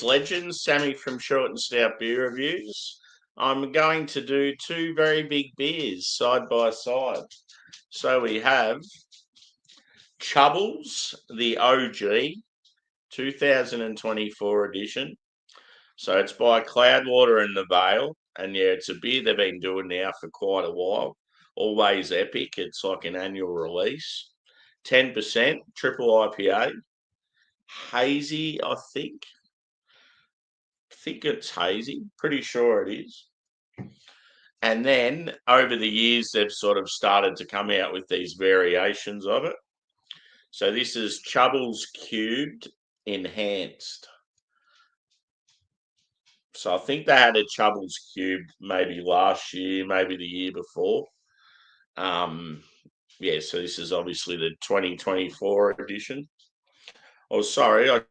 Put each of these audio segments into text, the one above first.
Cheers, legends. Sammy from Short and Stout Beer Reviews. I'm going to do two very big beers side by side. So we have Chubbles, the OG 2024 edition. So it's by Cloudwater and the Vale. And yeah, it's a beer they've been doing now for quite a while. Always epic. It's like an annual release. 10%, triple IPA. Hazy, I think. It's hazy. Pretty sure it is. And then over the years, they've sort of started to come out with these variations of it. So this is CHUBBLES³ enhanced. So I think they had a CHUBBLES³ maybe last year, maybe the year before. Yeah, so this is obviously the 2024 edition. Oh, sorry, okay.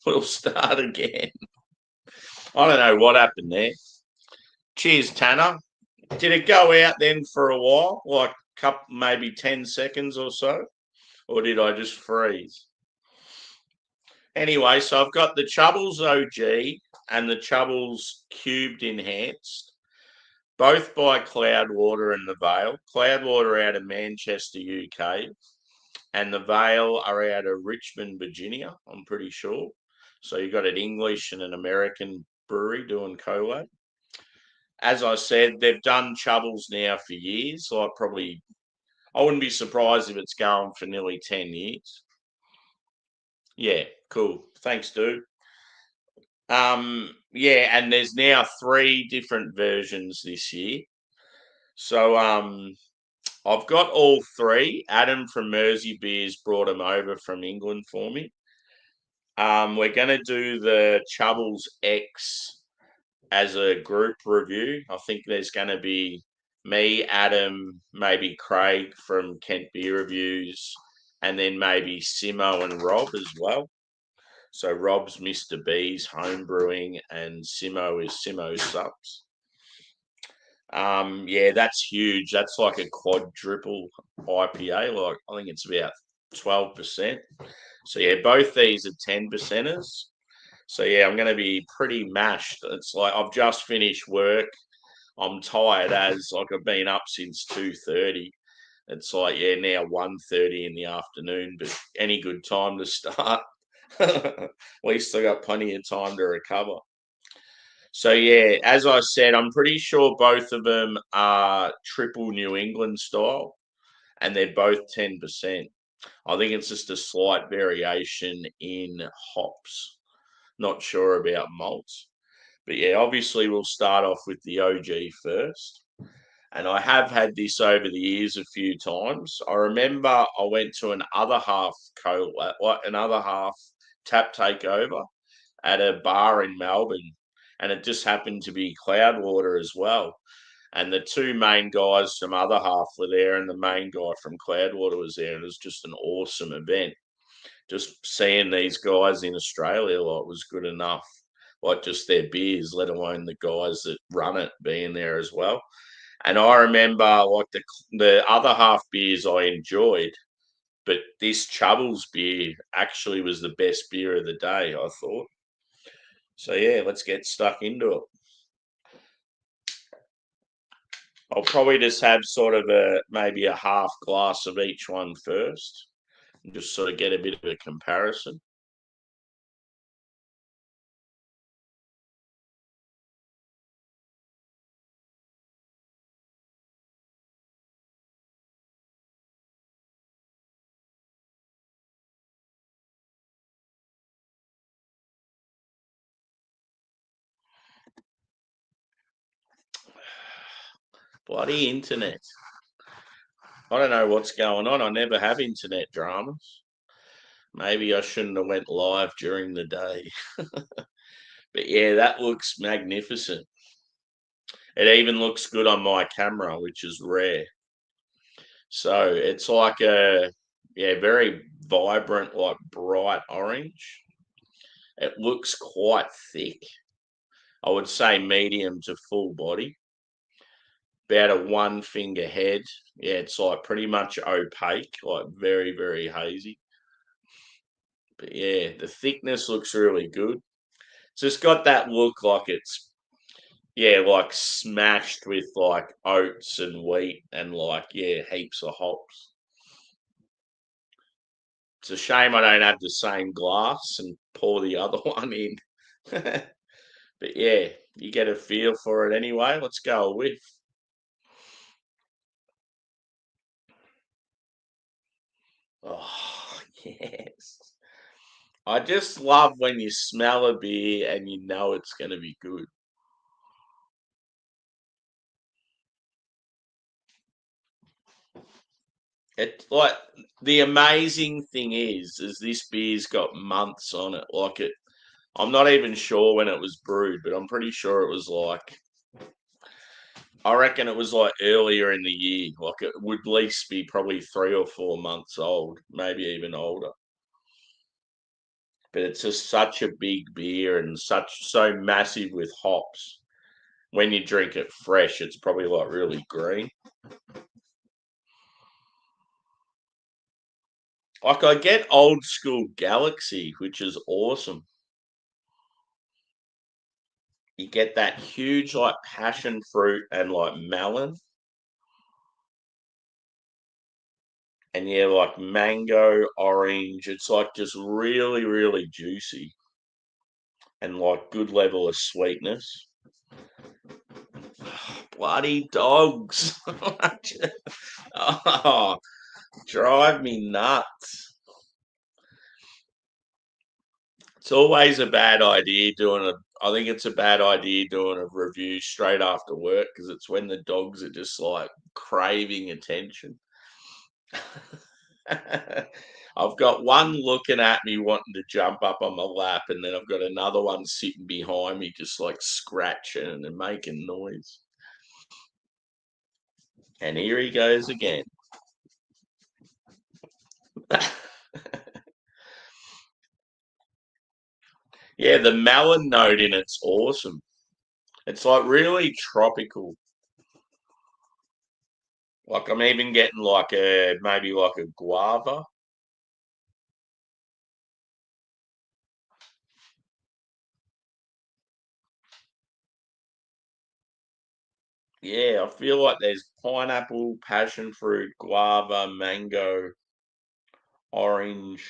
We'll start again. I don't know what happened there. Cheers, Tanner. Did it go out then for a while, like maybe 10 seconds or so? Or did I just freeze? Anyway, so I've got the Chubbles OG and the Chubbles cubed enhanced, both by Cloudwater and the Vale. Cloudwater out of Manchester, UK, and the Vale are out of Richmond, Virginia, I'm pretty sure. So you've got an English and an American brewery doing collab. As I said, they've done Chubbles now for years. Like probably, I wouldn't be surprised if it's going for nearly 10 years. Yeah, cool. Thanks, dude. Yeah, and there's now 3 different versions this year. So I've got all 3. Adam from Mersey Beers brought them over from England for me. We're going to do the Chubbles X as a group review. I think there's going to be me, Adam, maybe Craig from Kent Beer Reviews, and then maybe Simo and Rob as well. So Rob's Mr. B's home brewing and Simo is Simo's subs. Yeah, that's huge. That's like a quadruple IPA. Like I think it's about 12%. So yeah, both these are 10%ers. So yeah, I'm going to be pretty mashed. It's like I've just finished work. I'm tired as like I've been up since 2:30. It's like yeah, now 1:30 in the afternoon, but any good time to start. At least I got plenty of time to recover. So yeah, as I said, I'm pretty sure both of them are triple New England style, and they're both 10%. I think it's just a slight variation in hops. Not sure about malts. But yeah, obviously we'll start off with the OG first. And I have had this over the years a few times. I remember I went to another half tap takeover at a bar in Melbourne, and it just happened to be Cloudwater as well. And the 2 main guys from other half were there, and the main guy from Cloudwater was there, and it was just an awesome event. Just seeing these guys in Australia like was good enough. Like just their beers, let alone the guys that run it being there as well. And I remember like the other half beers I enjoyed, but this Chubbles beer actually was the best beer of the day, I thought. So yeah, let's get stuck into it. I'll probably just have sort of maybe a half glass of each one first, and just sort of get a bit of a comparison. Bloody internet. I don't know what's going on. I never have internet dramas. Maybe I shouldn't have went live during the day. But yeah, that looks magnificent. It even looks good on my camera, which is rare. So it's like a, yeah, very vibrant, like bright orange. It looks quite thick. I would say medium to full body. About a 1 finger head. Yeah, it's like pretty much opaque, like very, very hazy. But yeah, the thickness looks really good. So it's got that look like it's, yeah, like smashed with like oats and wheat and like, yeah, heaps of hops. It's a shame I don't have the same glass and pour the other one in. But yeah, you get a feel for it anyway. Let's go with. Oh, yes. I just love when you smell a beer and you know it's going to be good. It like the amazing thing is this beer's got months on it. Like it, I'm not even sure when it was brewed, but I'm pretty sure it was like, I reckon it was like earlier in the year. Like it would at least be probably 3 or 4 months old, maybe even older. But it's just such a big beer and so massive with hops. When you drink it fresh, it's probably like really green. Like I get old school Galaxy, which is awesome. You get that huge like passion fruit and like melon. And yeah, like mango, orange. It's like just really, really juicy and like good level of sweetness. Bloody dogs. Oh, drive me nuts. It's always a bad idea doing a. I think it's a bad idea doing a review straight after work because it's when the dogs are just like craving attention. I've got one looking at me wanting to jump up on my lap, and then I've got another one sitting behind me just like scratching and making noise. And here he goes again. Yeah, the melon note in it's awesome. It's like really tropical. Like I'm even getting like a maybe like a guava. Yeah, I feel like there's pineapple, passion fruit, guava, mango, orange.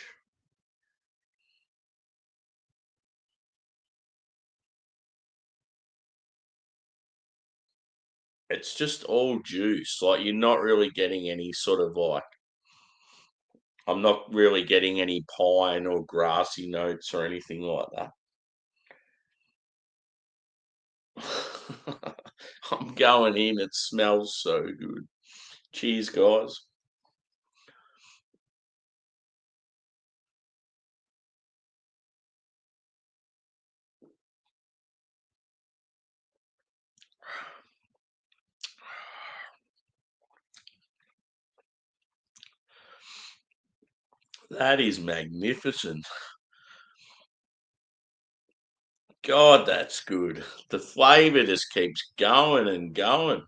It's just all juice. Like you're not really getting any sort of like, I'm not really getting any pine or grassy notes or anything like that. I'm going in. It smells so good. Cheers, guys. That is magnificent. God, that's good. The flavour just keeps going and going.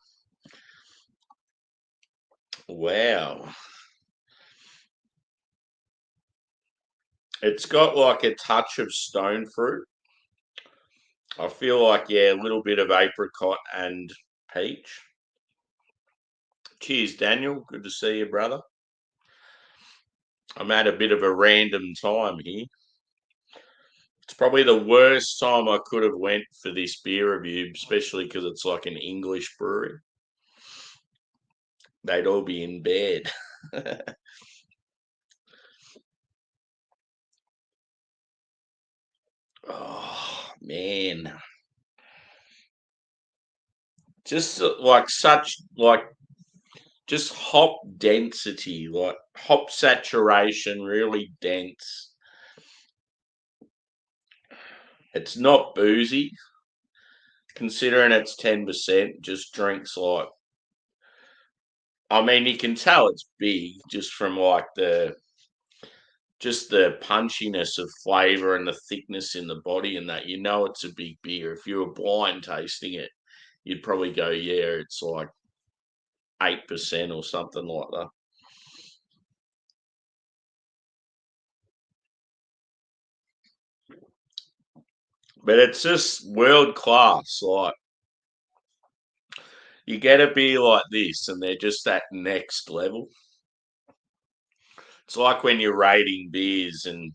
Wow. It's got like a touch of stone fruit. I feel like, yeah, a little bit of apricot and peach. Cheers, Daniel. Good to see you, brother. I'm at a bit of a random time here. It's probably the worst time I could have went for this beer review, especially because it's like an English brewery. They'd all be in bed. Oh man, just like such like just hop density, like hop saturation, really dense. It's not boozy. considering it's 10%, just drinks like. I mean, you can tell it's big just from like the punchiness of flavor and the thickness in the body, and that it's a big beer. If you were blind tasting it, you'd probably go, yeah, it's like 8% or something like that. But it's just world class. Like, you get a beer like this, and they're just that next level. It's like when you're rating beers, and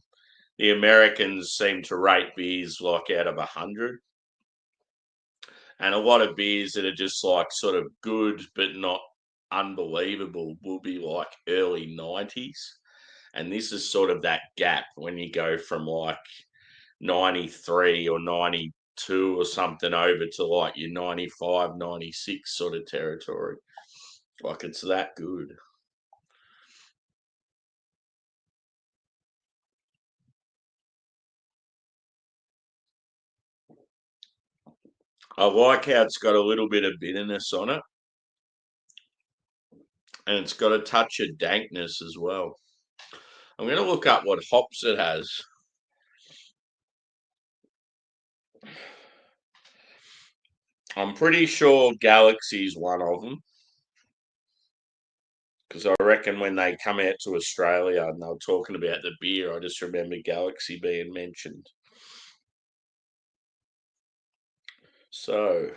the Americans seem to rate beers like out of 100. And a lot of beers that are just like sort of good but not unbelievable will be like early 90s. And this is sort of that gap when you go from like 93 or 92 or something over to like your 95, 96 sort of territory. Like, it's that good. I like how it's got a little bit of bitterness on it, and it's got a touch of dankness as well. I'm going to look up what hops it has. I'm pretty sure Galaxy's one of them, because I reckon when they come out to Australia and they were talking about the beer, I just remember Galaxy being mentioned. So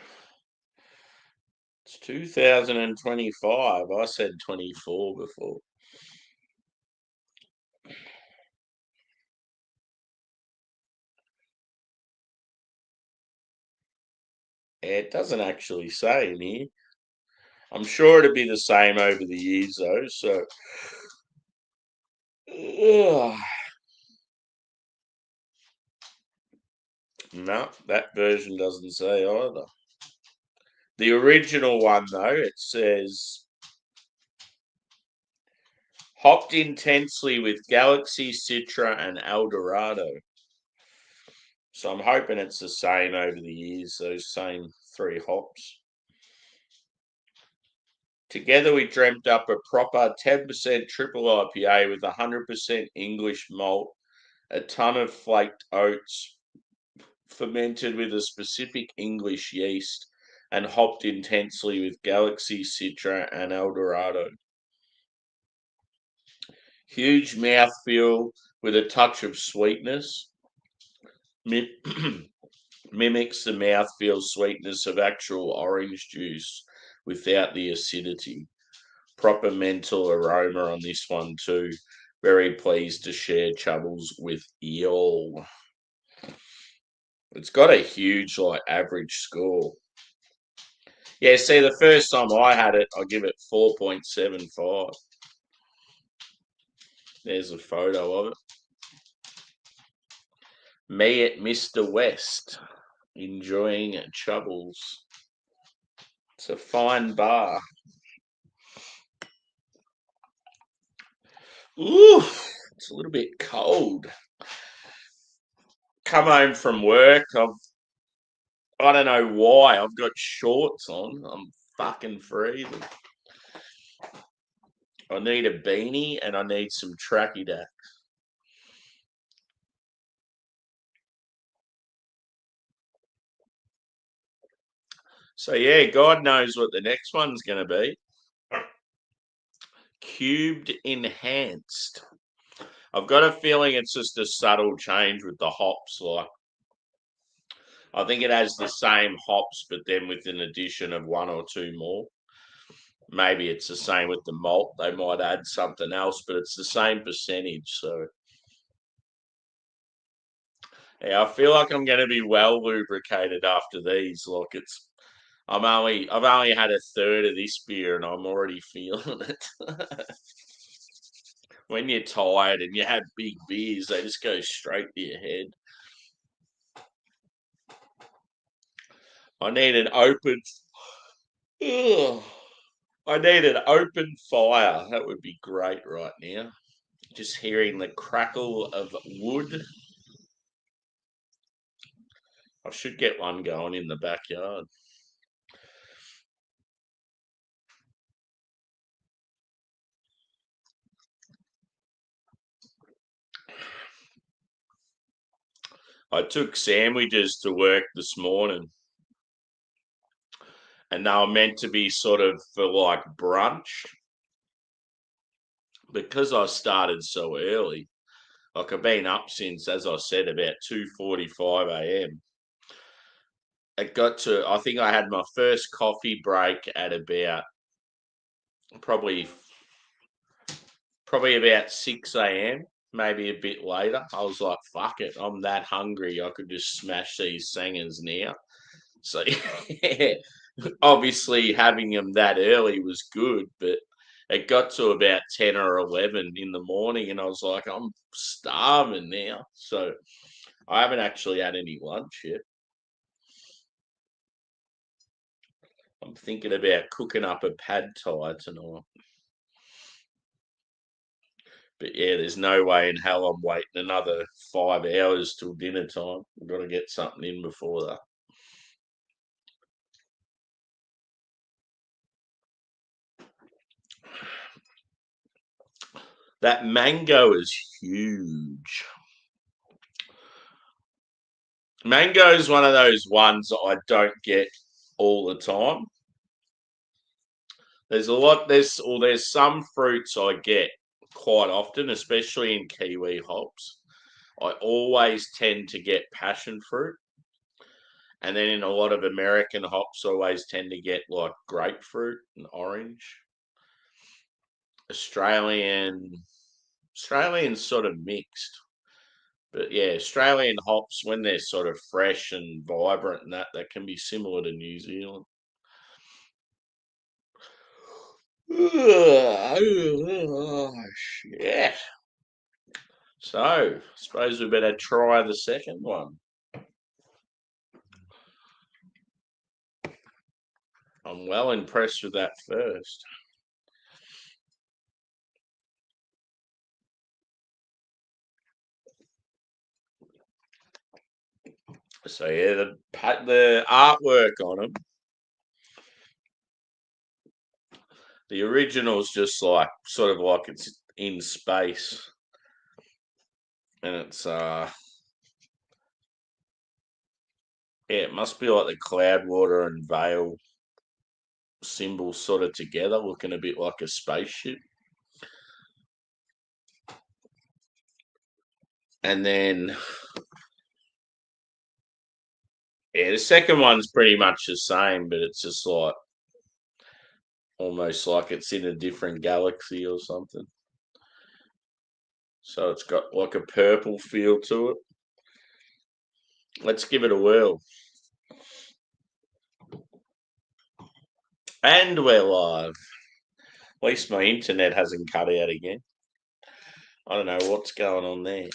it's 2025. I said 24 before. It doesn't actually say in here. I'm sure it'd be the same over the years though. So no, that version doesn't say either. The original one though, it says hopped intensely with Galaxy, Citra, and Eldorado. So I'm hoping it's the same over the years, those same three hops. Together we dreamt up a proper 10% triple IPA with 100% English malt, a ton of flaked oats, fermented with a specific English yeast, and hopped intensely with Galaxy, Citra, and Eldorado. Huge mouthfeel with a touch of sweetness. Mimics the mouthfeel sweetness of actual orange juice without the acidity. Proper mental aroma on this one too. Very pleased to share Chubbles with y'all. It's got a huge like average score. Yeah, see, the first time I had it, I give it 4.75. There's a photo of it. Me at Mr. West, enjoying Chubbles. It's a fine bar. Ooh, it's a little bit cold. Come home from work. I don't know why. I've got shorts on. I'm fucking freezing. I need a beanie and I need some tracky dack. So yeah, God knows what the next one's going to be. Cubed enhanced. I've got a feeling it's just a subtle change with the hops. Like, I think it has the same hops, but then with an addition of one or two more. Maybe it's the same with the malt. They might add something else, but it's the same percentage. So yeah, I feel like I'm going to be well lubricated after these. Like, I've only had a third of this beer and I'm already feeling it. When you're tired and you have big beers, they just go straight to your head. I need an open. Ugh. I need an open fire. That would be great right now. Just hearing the crackle of wood. I should get one going in the backyard. I took sandwiches to work this morning, and they were meant to be sort of for like brunch. Because I started so early, like I've been up since, as I said, about 2:45 a.m. It got to, I think I had my first coffee break at about probably about 6 a.m., maybe a bit later. I was like, fuck it, I'm that hungry. I could just smash these sangers now. So, yeah, obviously having them that early was good, but it got to about 10 or 11 in the morning, and I was like, I'm starving now. So I haven't actually had any lunch yet. I'm thinking about cooking up a pad thai tonight. But yeah, there's no way in hell I'm waiting another 5 hours till dinner time. I've got to get something in before that. That mango is huge. Mango is one of those ones that I don't get all the time. There's some fruits I get quite often, especially in kiwi hops. I always tend to get passion fruit. And then in a lot of American hops, I always tend to get like grapefruit and orange. Australian's sort of mixed. But yeah, Australian hops, when they're sort of fresh and vibrant and that can be similar to New Zealand. Oh, shit. So, I suppose we better try the second one. I'm well impressed with that first. So yeah, the artwork on them. The original's just like sort of like it's in space, and it's yeah, it must be like the Cloudwater and Veil symbols sort of together, looking a bit like a spaceship. And then yeah, the second one's pretty much the same, but it's just like almost like it's in a different galaxy or something. So it's got like a purple feel to it. Let's give it a whirl. And we're live. At least my internet hasn't cut out again. I don't know what's going on there.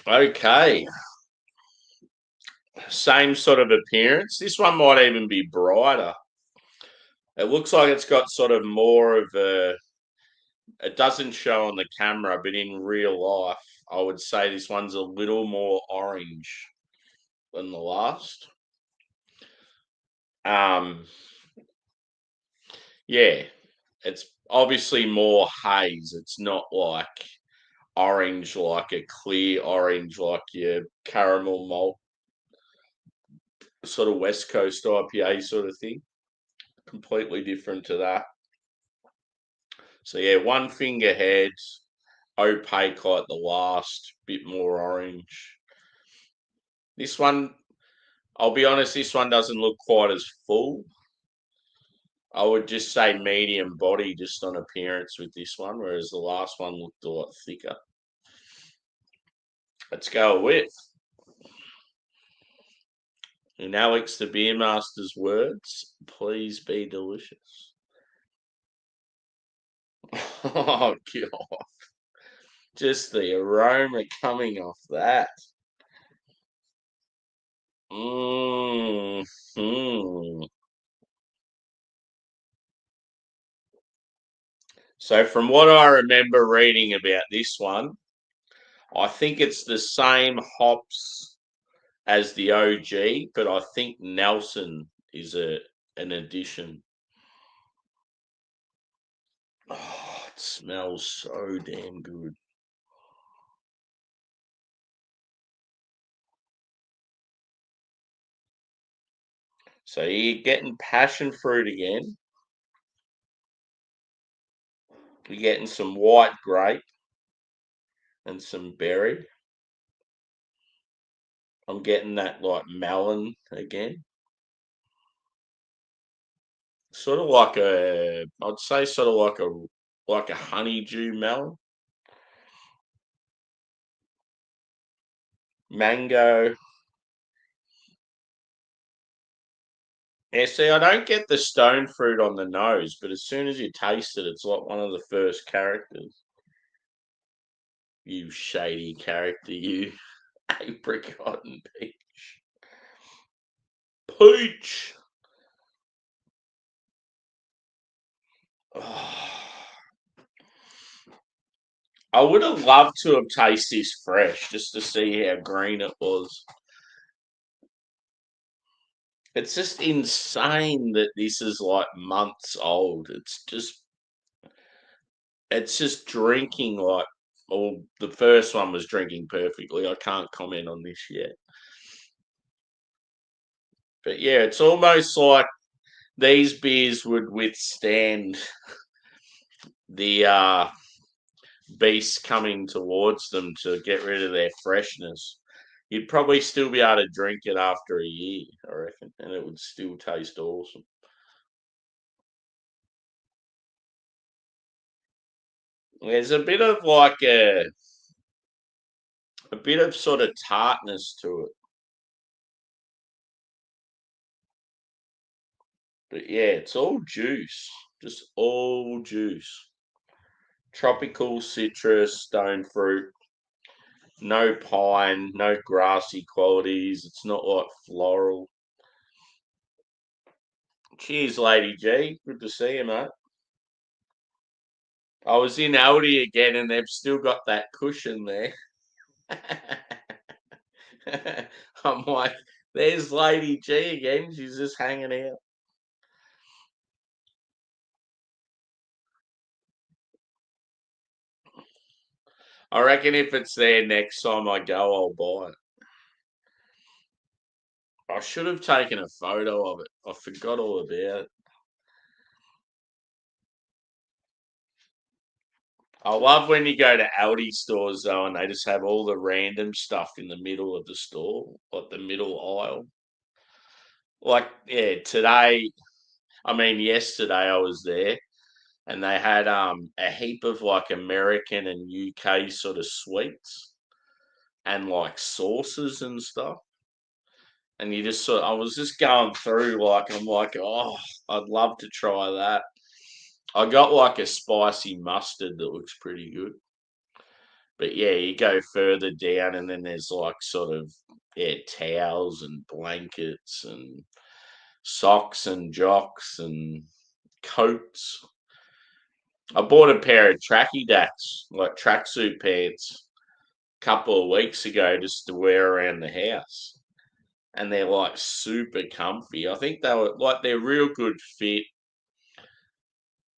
Okay. Same sort of appearance. This one might even be brighter. It looks like it's got sort of more of a. It doesn't show on the camera, but in real life, I would say this one's a little more orange than the last. Um, yeah, it's obviously more haze. It's not like orange, like a clear orange, like your caramel malt, sort of West Coast IPA sort of thing. Completely different to that. So yeah, one finger head, opaque like the last, bit more orange. This one, I'll be honest, this one doesn't look quite as full. I would just say medium body just on appearance with this one, whereas the last one looked a lot thicker. Let's go with. In Alex the Beer Master's words, please be delicious. Oh, God. Just the aroma coming off that. Mm. So from what I remember reading about this one, I think it's the same hops as the OG, but I think Nelson is an addition. Oh, it smells so damn good. So you're getting passion fruit again. You're getting some white grape and some berry. I'm getting that like melon again. Sort of like I'd say sort of like a honeydew melon. Mango. Yeah, see, I don't get the stone fruit on the nose, but as soon as you taste it, it's like one of the first characters. You shady character, you apricot and peach. Peach! Oh, I would have loved to have tasted this fresh just to see how green it was. It's just insane that this is like months old. It's just drinking like, well, the first one was drinking perfectly. I can't comment on this yet. But yeah, it's almost like these beers would withstand the beasts coming towards them to get rid of their freshness. You'd probably still be able to drink it after a year, I reckon, and it would still taste awesome. There's a bit of like a bit of sort of tartness to it. But yeah, it's all juice. Just all juice. Tropical citrus, stone fruit, no pine, no grassy qualities. It's not like floral. Cheers, Lady G. Good to see you, mate. I was in Aldi again and they've still got that cushion there. I'm like, there's Lady G again. She's just hanging out. I reckon if it's there next time I go, I'll buy it. I should have taken a photo of it. I forgot all about it. I love when you go to Aldi stores though, and they just have all the random stuff in the middle of the store, like the middle aisle. Like, yeah, yesterday I was there and they had a heap of like American and UK sort of sweets and like sauces and stuff. And you just I was just going through like I'm like, oh, I'd love to try that. I got like a spicy mustard that looks pretty good. But yeah, you go further down and then there's like sort of towels and blankets and socks and jocks and coats. I bought a pair of tracky dacks, like tracksuit pants, a couple of weeks ago just to wear around the house. And they're like super comfy. I think they're real good fit.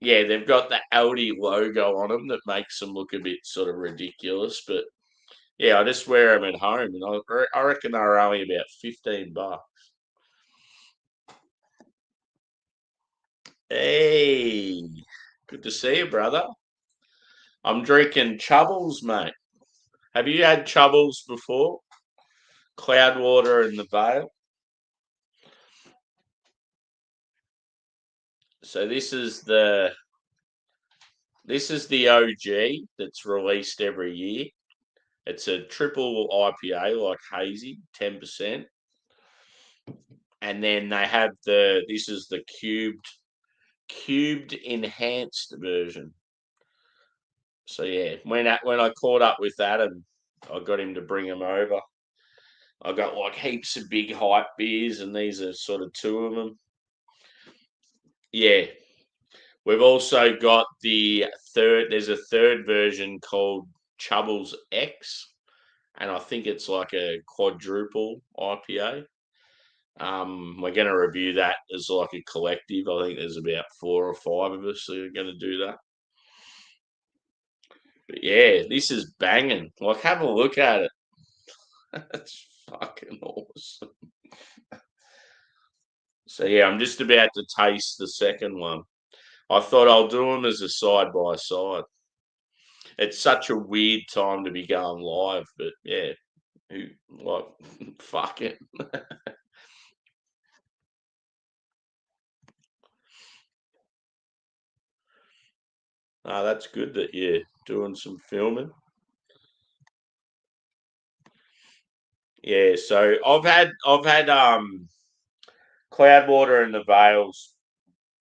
Yeah, they've got the Audi logo on them that makes them look a bit sort of ridiculous, but yeah, I just wear them at home, and I reckon they're only about $15. Hey, good to see you, brother. I'm drinking Chubbles, mate. Have you had Chubbles before? Cloudwater in the Vale. So this is the OG that's released every year. It's a triple IPA, like hazy, 10%. And then they have this is the cubed enhanced version. So yeah, when I caught up with Adam, I got him to bring him over. I got like heaps of big hype beers, and these are sort of two of them. Yeah, we've also got the third. There's a third version called CHUBBLES, and I think it's like a quadruple IPA. We're going to review that as like a collective. I think there's about 4 or 5 of us that are going to do that. But yeah, this is banging. Like, have a look at it. That's fucking awesome. So yeah, I'm just about to taste the second one. I thought I'll do them as a side by side. It's such a weird time to be going live, but yeah, who like fuck it. That's good that you're doing some filming. Yeah, so I've had Cloudwater in the Vales,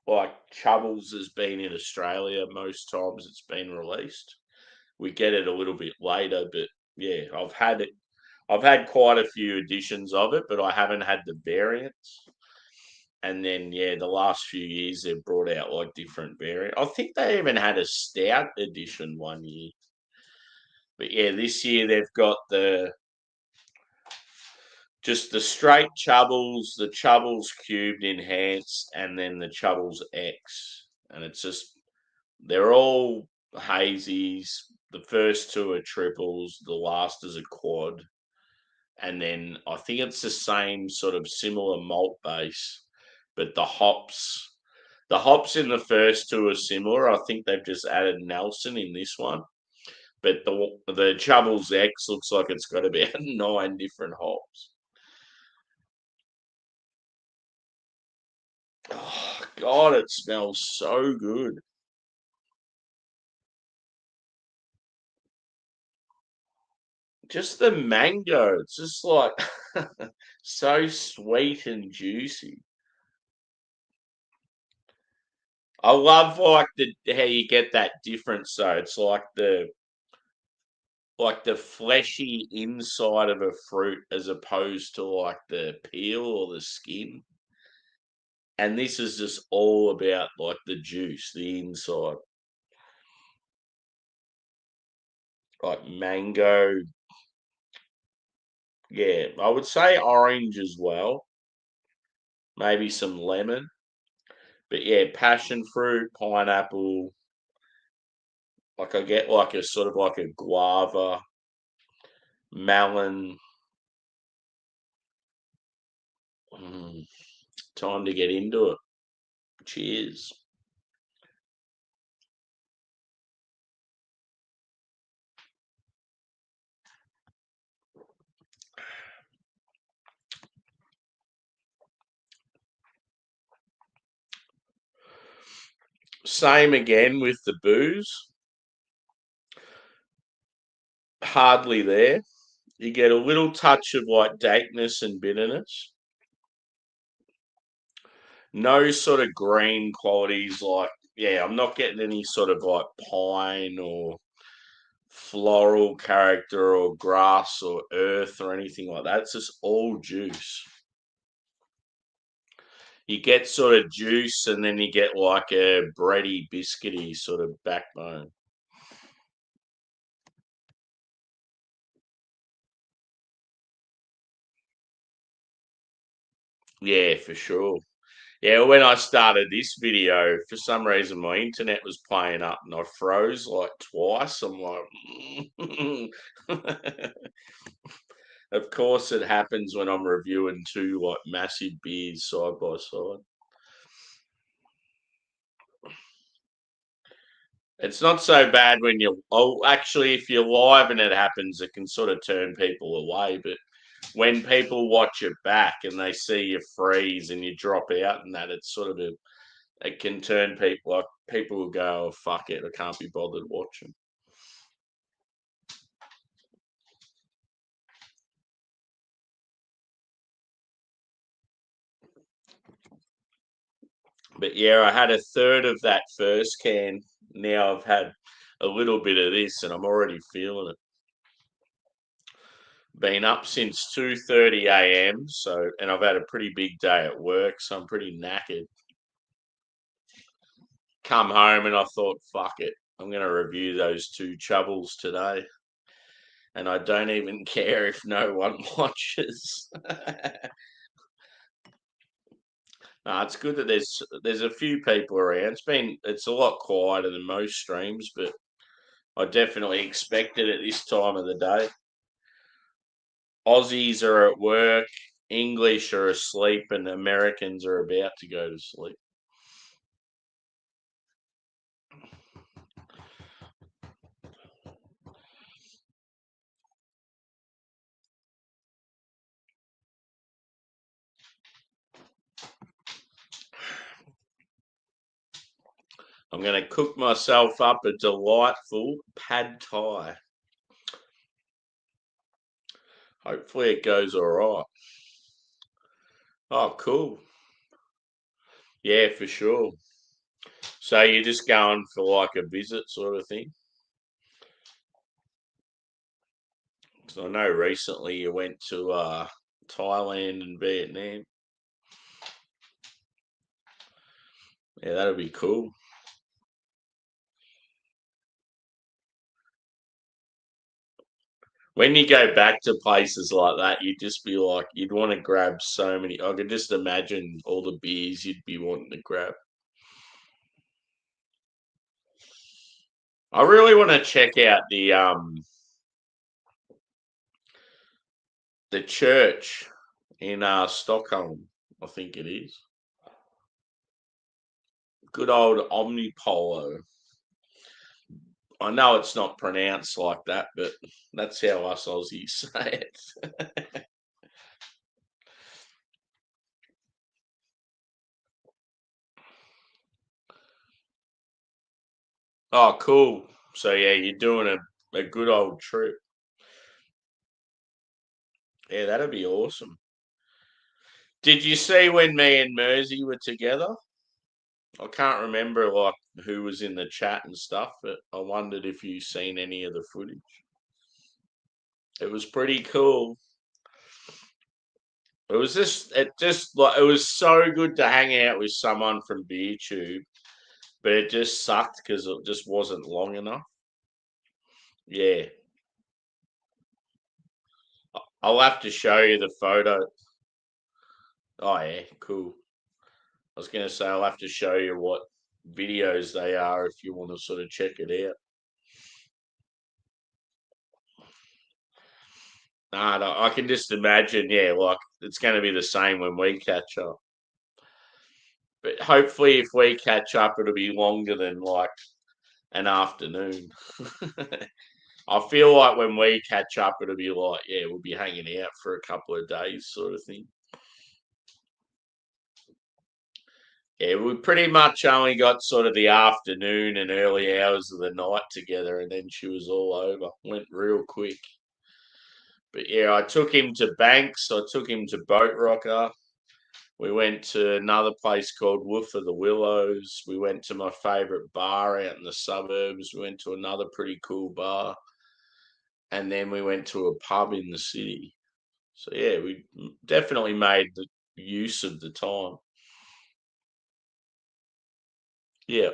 like Chubbles has been in Australia most times it's been released. We get it a little bit later, but yeah, I've had quite a few editions of it, but I haven't had the variants. And then yeah, the last few years they've brought out like different variants. I think they even had a stout edition one year. But yeah, this year they've got the just the straight Chubbles, the Chubbles cubed enhanced, and then the Chubbles X. And it's just they're all hazies. The first two are triples, the last is a quad. And then I think it's the same sort of similar malt base, but the hops in the first two are similar. I think they've just added Nelson in this one. But the Chubbles X looks like it's got about 9 different hops. Oh God, it smells so good. Just the mango, it's just like so sweet and juicy. I love like the how you get that difference though. It's like the fleshy inside of a fruit as opposed to like the peel or the skin. And this is just all about like the juice, the inside. Like mango, yeah, I would say orange as well. Maybe some lemon. But yeah, passion fruit, pineapple. Like I get like a sort of like a guava, melon. Mm, time to get into it. Cheers. Same again with the booze. Hardly there. You get a little touch of like dankness and bitterness. No sort of green qualities like, yeah, I'm not getting any sort of like pine or floral character or grass or earth or anything like that. It's just all juice. You get sort of juice and then you get like a bready, biscuity sort of backbone. Yeah, for sure. Yeah, when I started this video, for some reason my internet was playing up and I froze like twice. I'm like, of course it happens when I'm reviewing two like massive beers side by side. It's not so bad when you actually if you're live and it happens, it can sort of turn people away. But when people watch it back and they see you freeze and you drop out and that, it's sort of it can turn people like people will go, oh, fuck it, I can't be bothered watching. But yeah, I had a third of that first can. Now I've had a little bit of this, and I'm already feeling it. Been up since 2:30 a.m. And I've had a pretty big day at work, so I'm pretty knackered. Come home and I thought, fuck it, I'm going to review those two Chubbles today, and I don't even care if no one watches. No, it's good that there's a few people around. It's a lot quieter than most streams, but I definitely expected it this time of the day. Aussies are at work, English are asleep, and Americans are about to go to sleep. I'm going to cook myself up a delightful pad thai. Hopefully it goes all right. Oh, cool. Yeah, for sure. So you're just going for like a visit sort of thing? Because I know recently you went to Thailand and Vietnam. Yeah, that'll be cool. When you go back to places like that, you'd just be like, you'd want to grab so many. I could just imagine all the beers you'd be wanting to grab. I really want to check out the church in Stockholm, I think it is. Good old Omnipolo. I know it's not pronounced like that, but that's how us Aussies say it. Oh, cool. So yeah, you're doing a good old trip. Yeah, that'd be awesome. Did you see when me and Mersey were together? I can't remember like who was in the chat and stuff, but I wondered if you seen any of the footage. It was pretty cool. It was so good to hang out with someone from BeerTube, but it just sucked because it just wasn't long enough. Yeah, I'll have to show you the photo. Oh yeah, cool. I was gonna say I'll have to show you what videos they are if you want to sort of check it out. Nah, no, I can just imagine, yeah, like it's going to be the same when we catch up. But hopefully, if we catch up, it'll be longer than like an afternoon. I feel like when we catch up, it'll be like, yeah, we'll be hanging out for a couple of days, sort of thing. Yeah, we pretty much only got sort of the afternoon and early hours of the night together, and then she was all over. Went real quick. But yeah, I took him to Banks. I took him to Boat Rocker. We went to another place called Wolf of the Willows. We went to my favourite bar out in the suburbs. We went to another pretty cool bar. And then we went to a pub in the city. So, yeah, we definitely made the use of the time. Yeah.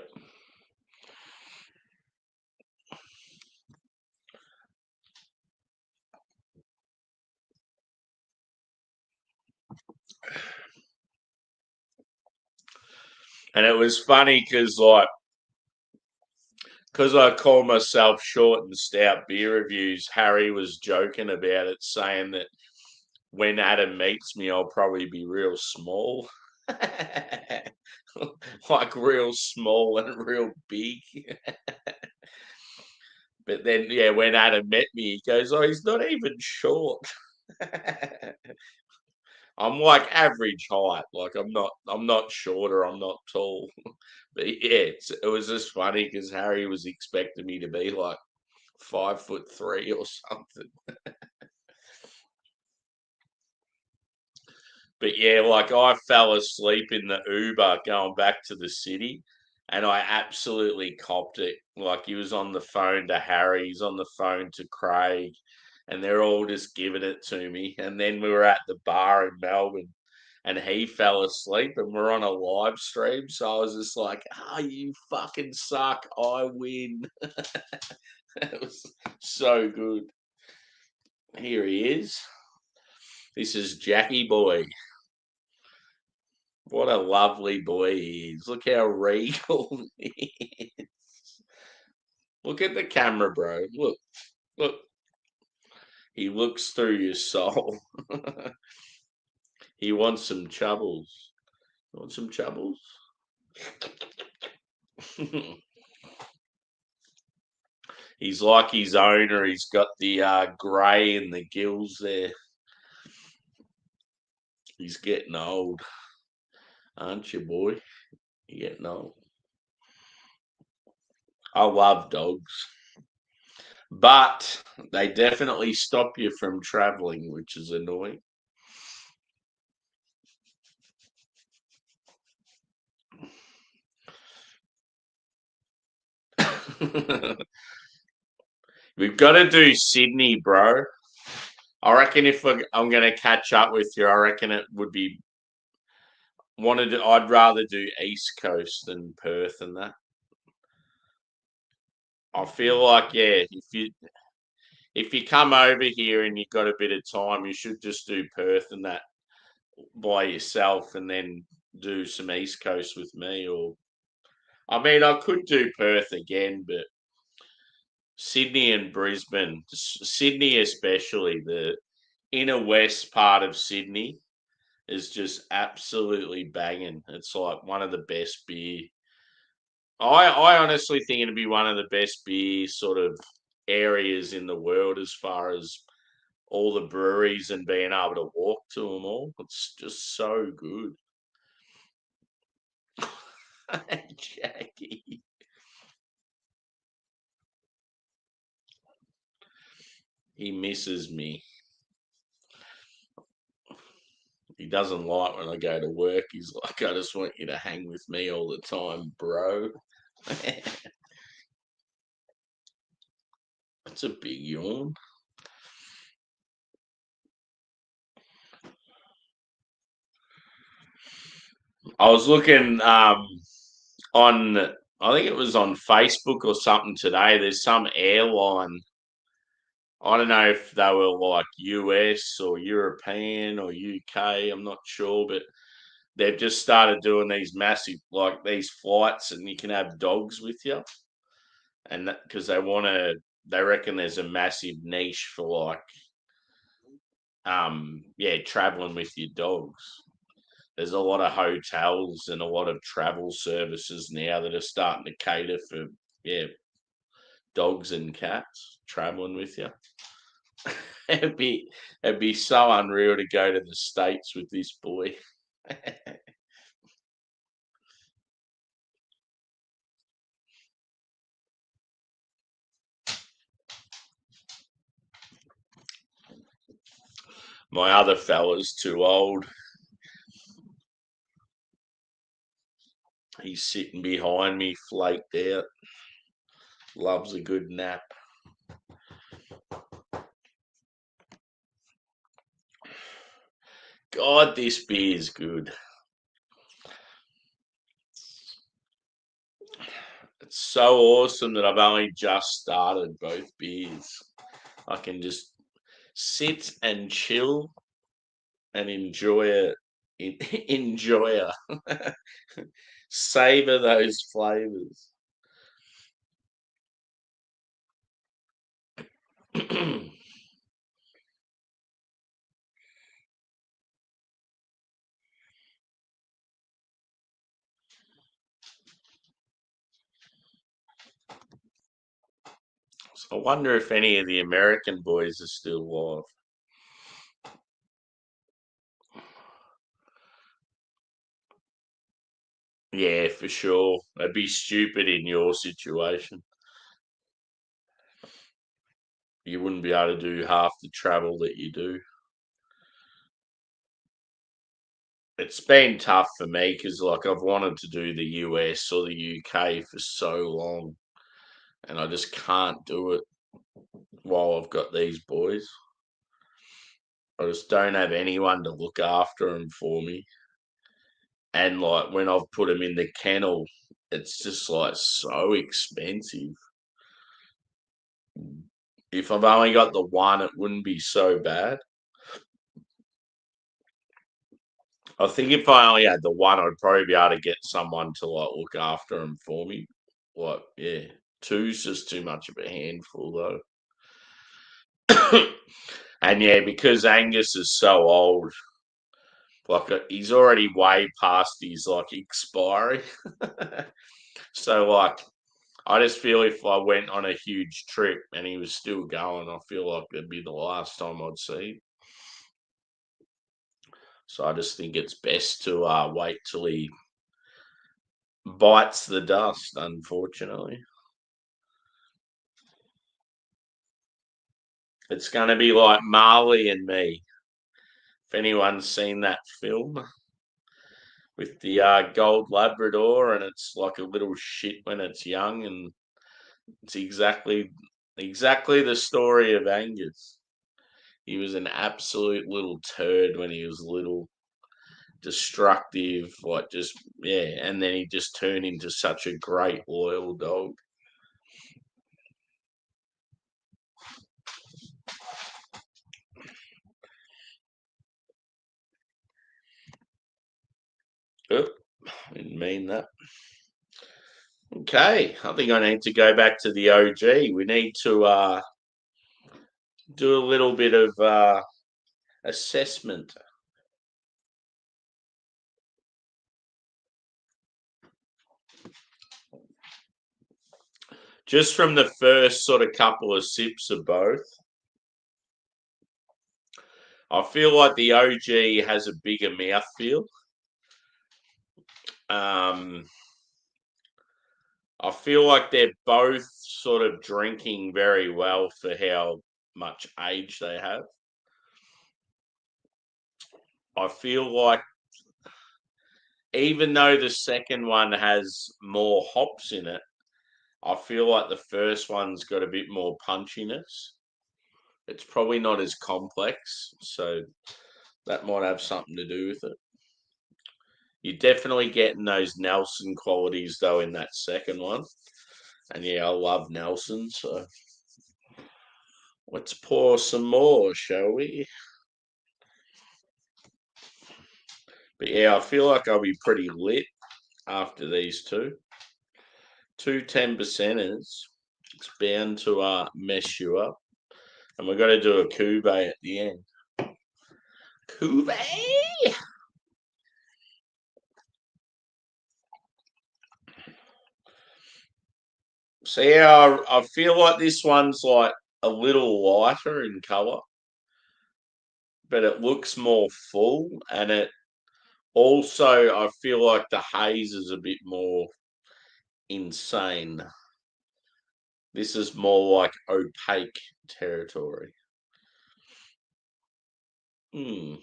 And it was funny because I call myself short and stout beer reviews, Harry was joking about it, saying that when Adam meets me, I'll probably be real small. Like real small and real big. But then, yeah, when Adam met me, he goes, "Oh, he's not even short." I'm like average height. Like I'm not short or I'm not tall. But yeah, it was just funny because Harry was expecting me to be like 5'3" or something. But yeah, like I fell asleep in the Uber going back to the city, and I absolutely copped it. Like he was on the phone to Harry, he's on the phone to Craig, and they're all just giving it to me. And then we were at the bar in Melbourne, and he fell asleep, and we're on a live stream. So I was just like, "Ah, you fucking suck! I win." It was so good. Here he is. This is Jackie boy. What a lovely boy he is. Look how regal he is. Look at the camera, bro. Look, look. He looks through your soul. He wants some chubbles. You want some chubbles? He's like his owner. He's got the grey and the gills there. He's getting old, aren't you, boy? You're getting old. I love dogs, but they definitely stop you from traveling, which is annoying. We've got to do Sydney, bro. I reckon if I'm going to catch up with you, I reckon it would be I'd rather do East Coast than Perth and that. I feel like if you come over here and you've got a bit of time, you should just do Perth and that by yourself, and then do some East Coast with me. Or I mean, I could do Perth again, but Sydney and Brisbane, Sydney especially, the inner west part of Sydney is just absolutely banging. It's like one of the best beer. I honestly think it'd be one of the best beer sort of areas in the world as far as all the breweries and being able to walk to them all. It's just so good. Jackie. He misses me. He doesn't like when I go to work. He's like, I just want you to hang with me all the time, bro. That's a big yawn. I was looking on, I think it was on Facebook or something today. There's some airline. I don't know if they were like US or European or UK. I'm not sure, but they've just started doing these massive, like these flights, and you can have dogs with you, and because they reckon there's a massive niche for like, yeah, traveling with your dogs. There's a lot of hotels and a lot of travel services now that are starting to cater for, yeah, dogs and cats traveling with you. it'd be it'd be so unreal to go to the States with this boy. My other fella's too old. He's sitting behind me, flaked out. Loves a good nap. God, this beer is good. It's so awesome that I've only just started both beers. I can just sit and chill and enjoy it. Enjoy it. Savor those flavors. I wonder if any of the American boys are still alive. Yeah, for sure. That'd be stupid in your situation. You wouldn't be able to do half the travel that you do. it's been tough for me because like I've wanted to do the US or the UK for so long, and I just can't do it while I've got these boys. I just don't have anyone to look after them for me. And like when I've put them in the kennel, it's just like so expensive. If I've only got the one, it wouldn't be so bad. I think if I only had the one, I'd probably be able to get someone to like look after them for me. Like, yeah, two's just too much of a handful though. And yeah, because Angus is so old, like he's already way past his like expiry. So like I just feel if I went on a huge trip and he was still going, I feel like it'd be the last time I'd see him. So I just think it's best to wait till he bites the dust, unfortunately. It's going to be like Marley and Me. If anyone's seen that film with the gold Labrador, and it's like a little shit when it's young, and it's exactly the story of Angus. He was an absolute little turd when he was little, destructive, like just yeah, and then he just turned into such a great loyal dog. Oh, I didn't mean that. Okay, I think I need to go back to the OG. We need to do a little bit of assessment. Just from the first sort of couple of sips of both, I feel like the OG has a bigger mouthfeel. Um, I feel like they're both sort of drinking very well for how much age they have. I feel like even though the second one has more hops in it, I feel like the first one's got a bit more punchiness. It's probably not as complex, so that might have something to do with it. You're definitely getting those Nelson qualities though in that second one. And yeah, I love Nelson, so let's pour some more, shall we? But yeah, I feel like I'll be pretty lit after these two. Two 10%ers. It's bound to mess you up. And we're going to do a cuvee at the end. Cuvee! So yeah, I feel like this one's like a little lighter in colour, but it looks more full, and it also I feel like the haze is a bit more insane. This is more like opaque territory. Hmm.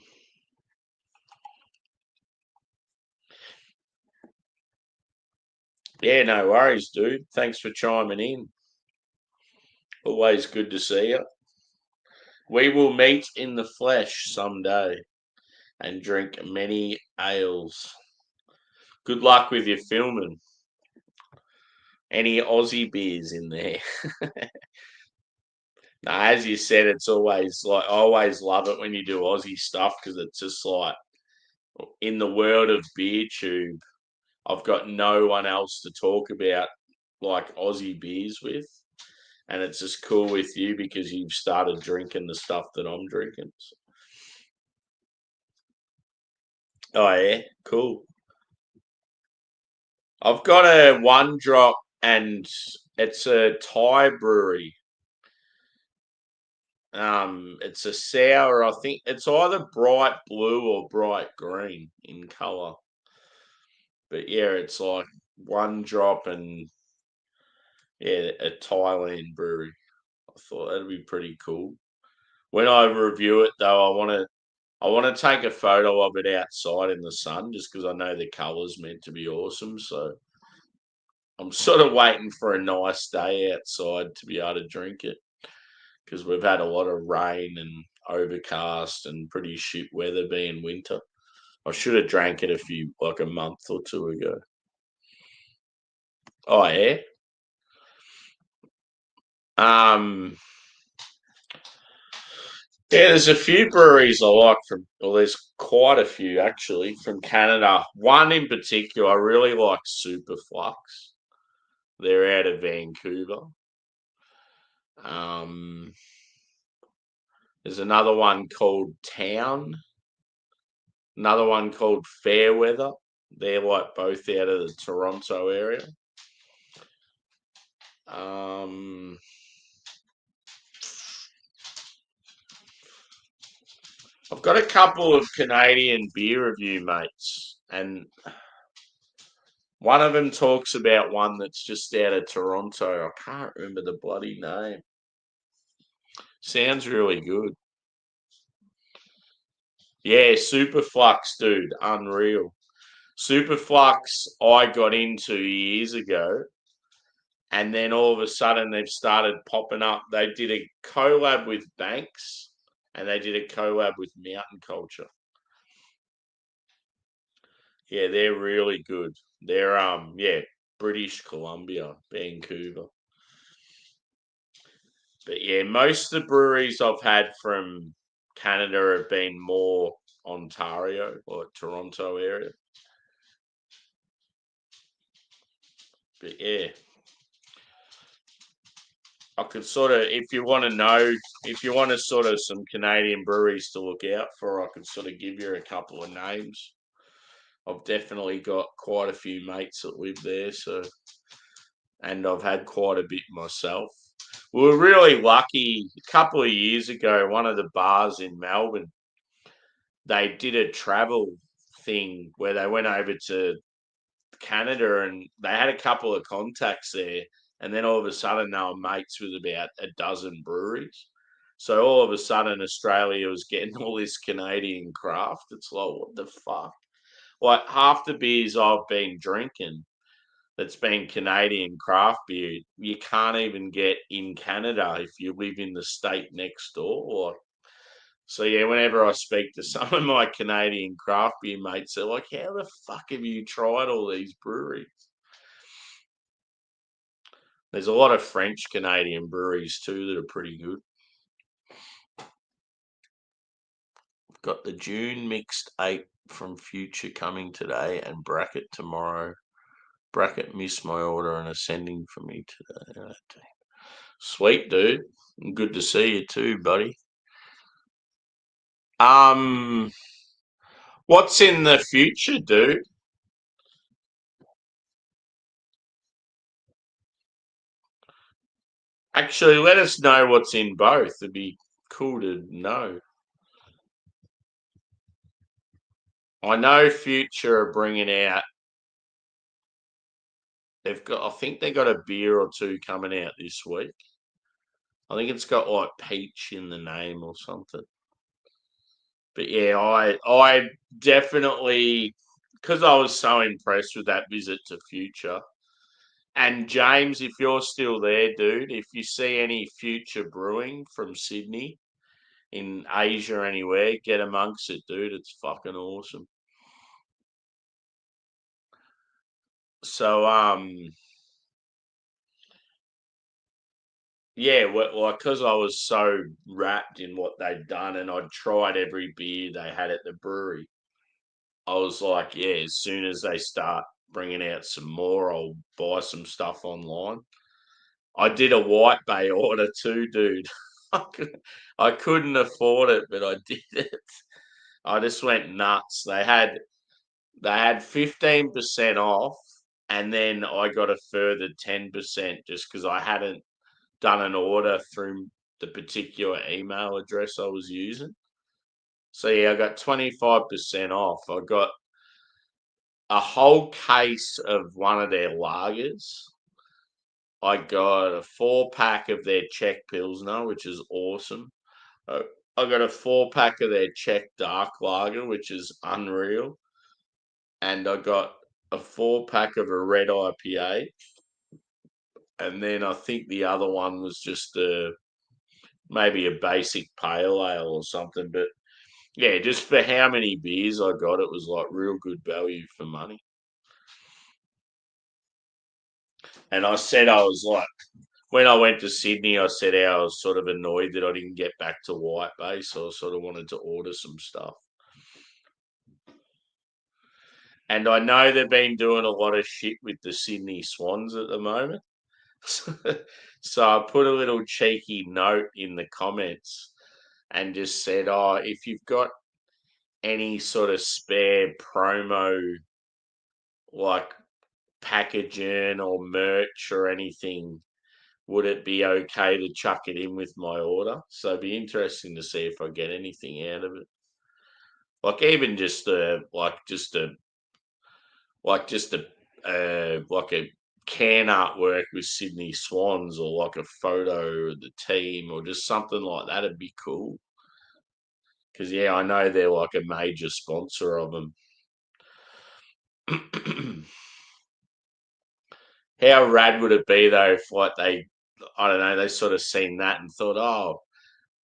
Yeah, no worries, dude. Thanks for chiming in. Always good to see you. We will meet in the flesh someday and drink many ales. Good luck with your filming. Any Aussie beers in there? Now, as you said, it's always like I always love it when you do Aussie stuff because it's just like in the world of beer tube, I've got no one else to talk about like Aussie beers with. And it's just cool with you because you've started drinking the stuff that I'm drinking. Oh yeah, cool. I've got a one drop and it's a Thai brewery. It's a sour. I think it's either bright blue or bright green in color. But yeah, it's like one drop and yeah, a Thailand brewery. I thought that'd be pretty cool. When I review it though, I want to I want to take a photo of it outside in the sun just because I know the colour's meant to be awesome. So I'm sort of waiting for a nice day outside to be able to drink it because we've had a lot of rain and overcast and pretty shit weather being winter. I should have drank it a month or two ago. Oh, yeah? Yeah, there's a few breweries I like there's quite a few actually from Canada. One in particular, I really like Superflux. They're out of Vancouver. Um, there's another one called Town, another one called Fairweather. They're like both out of the Toronto area. I've got a couple of Canadian beer review mates, and one of them talks about one that's just out of Toronto. I can't remember the bloody name. Sounds really good. Yeah, Superflux, dude, unreal. Superflux, I got into years ago, and then all of a sudden they've started popping up. They did a collab with Banks, and they did a collab with Mountain Culture. Yeah, they're really good. They're British Columbia, Vancouver. But yeah, most of the breweries I've had from Canada have been more Ontario or Toronto area. But yeah, I could sort of, if you want to sort of some Canadian breweries to look out for, I could sort of give you a couple of names. I've definitely got quite a few mates that live there, and I've had quite a bit myself. We were really lucky a couple of years ago, one of the bars in Melbourne, they did a travel thing where they went over to Canada and they had a couple of contacts there. And then all of a sudden they were mates with about a dozen breweries. So all of a sudden Australia was getting all this Canadian craft. It's like, what the fuck? Like half the beers I've been drinking that's been Canadian craft beer, you can't even get in Canada if you live in the state next door. So yeah, whenever I speak to some of my Canadian craft beer mates, they're like, "How the fuck have you tried all these breweries?" There's a lot of French Canadian breweries too that are pretty good. I've got the June mixed 8 from Future coming today and Bracket tomorrow. Bracket missed my order and are sending for me today. Sweet, dude. Good to see you too, buddy. What's in the future, dude? Actually, let us know what's in both. It'd be cool to know. I know Future are bringing out. I think they got a beer or two coming out this week. I think it's got like peach in the name or something. But yeah, I definitely, because I was so impressed with that visit to Future. And James, if you're still there, dude, if you see any Future Brewing from Sydney in Asia anywhere, get amongst it, dude. It's fucking awesome. So yeah, well, because I was so wrapped in what they'd done and I'd tried every beer they had at the brewery, I was like, yeah, as soon as they start bringing out some more, I'll buy some stuff online. I did a White Bay order too, dude. I couldn't afford it, but I did it. I just went nuts. They had 15% off, and then I got a further 10% just because I hadn't done an order through the particular email address I was using. So yeah, I got 25% off. I got a whole case of one of their lagers. I got a 4-pack of their Czech Pilsner, which is awesome. I got a 4-pack of their Czech dark lager, which is unreal, and I got a 4-pack of a red IPA, and then I think the other one was just maybe a basic pale ale or something. But yeah, just for how many beers I got, it was like real good value for money. And I said I was like, when I went to Sydney, I said I was sort of annoyed that I didn't get back to White Bay, so I sort of wanted to order some stuff. And I know they've been doing a lot of shit with the Sydney Swans at the moment. So I put a little cheeky note in the comments and just said, "Oh, if you've got any sort of spare promo like packaging or merch or anything, would it be okay to chuck it in with my order?" So it'd be interesting to see if I get anything out of it. Like even just like a can artwork with Sydney Swans or like a photo of the team or just something like that'd be cool. Because yeah, I know they're like a major sponsor of them. How rad would it be though if like I don't know, they sort of seen that and thought, oh,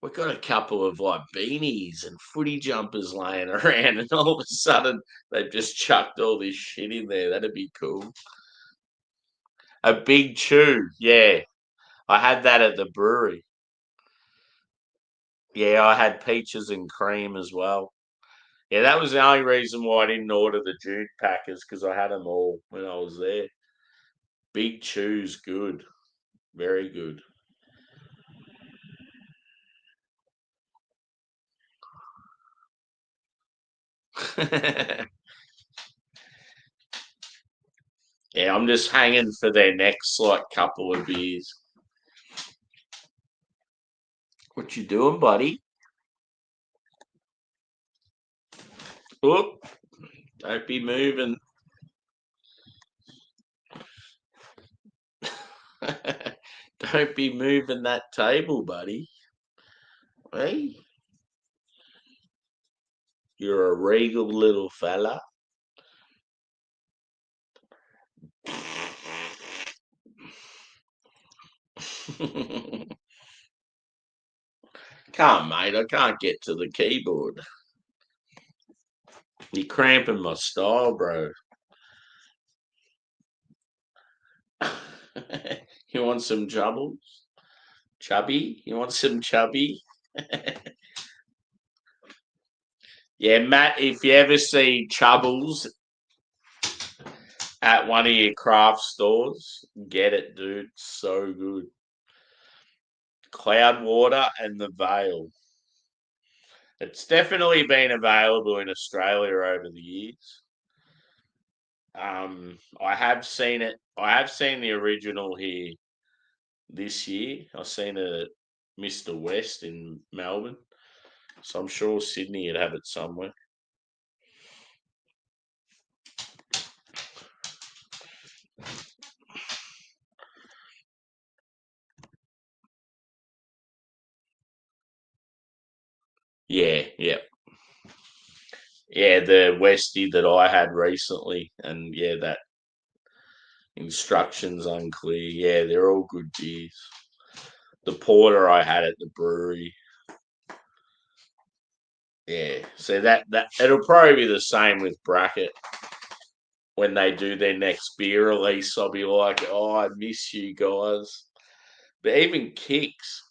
we've got a couple of like beanies and footy jumpers laying around, and all of a sudden they've just chucked all this shit in there. That'd be cool. A big chew, yeah. I had that at the brewery. Yeah, I had peaches and cream as well. Yeah, that was the only reason why I didn't order the Jute Packers because I had them all when I was there. Big Chew's good, very good. Yeah, I'm just hanging for their next like couple of beers. What you doing, buddy? Oop, don't be moving. Don't be moving that table, buddy. Hey, you're a regal little fella. Can't, mate. I can't get to the keyboard. You're cramping my style, bro. You want some chubbles? Chubby? You want some chubby? Yeah, Matt, if you ever see Chubbles at one of your craft stores, get it, dude. So good. Cloudwater and the Veil. It's definitely been available in Australia over the years. I have seen it. I have seen the original here this year. I've seen it at Mr. West in Melbourne. So I'm sure Sydney would have it somewhere. Yeah, yeah. Yeah, the Westie that I had recently, and yeah, that instructions unclear. Yeah, they're all good beers. The porter I had at the brewery. Yeah, so that it'll probably be the same with Bracket when they do their next beer release. I'll be like, oh, I miss you guys. But even Kicks,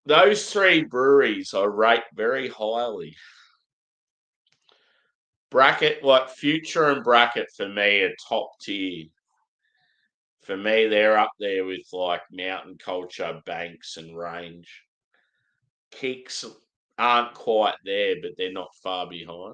those three breweries I rate very highly. Bracket, like Future and Bracket for me are top tier. For me, they're up there with like Mountain Culture, Banks, and Range. Kicks aren't quite there, but they're not far behind.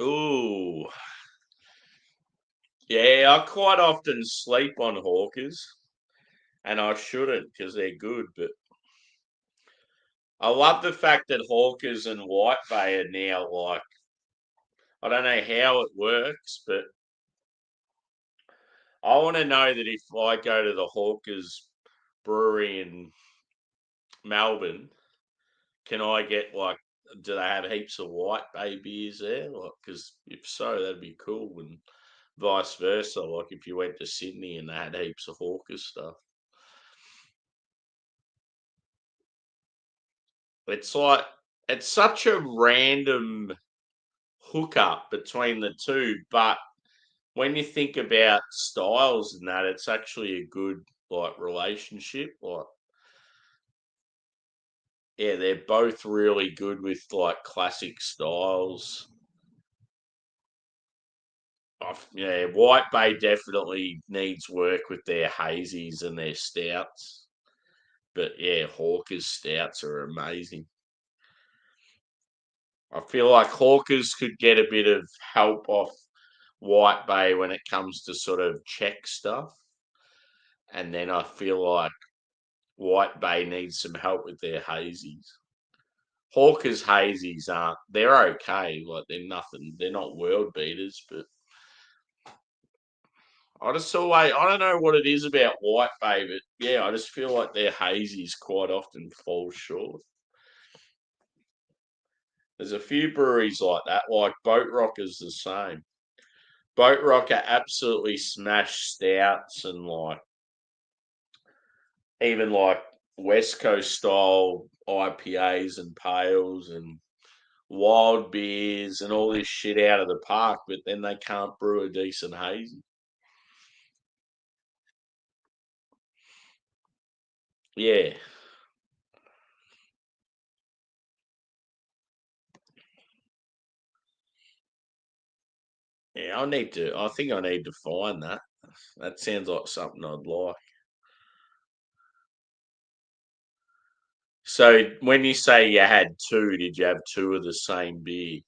Ooh. Yeah, I quite often sleep on Hawkers, and I shouldn't because they're good. But I love the fact that Hawkers and White Bay are now like, I don't know how it works, but I want to know that if I go to the Hawkers brewery in Melbourne, can I get like, do they have heaps of White Bay beers there? Like, because if so, that'd be cool. And vice versa, like if you went to Sydney and they had heaps of Hawkers stuff. It's like, it's such a random hookup between the two, but when you think about styles and that, it's actually a good like relationship. Like, yeah, they're both really good with like classic styles. Yeah, White Bay definitely needs work with their hazies and their stouts. But yeah, Hawker's stouts are amazing. I feel like Hawkers could get a bit of help off White Bay when it comes to sort of Czech stuff. And then I feel like White Bay needs some help with their hazies. Hawkers hazies aren't, they're okay. Like they're nothing, they're not world beaters, but I just always, I don't know what it is about White Bay, but yeah, I just feel like their hazies quite often fall short. There's a few breweries like that, like Boat Rock is the same. Boat Rock are absolutely smash stouts and like even like West Coast style IPAs and pales and wild beers and all this shit out of the park, but then they can't brew a decent hazy. Yeah. Yeah, I think I need to find that. That sounds like something I'd like. So when you say you had two, did you have two of the same beer?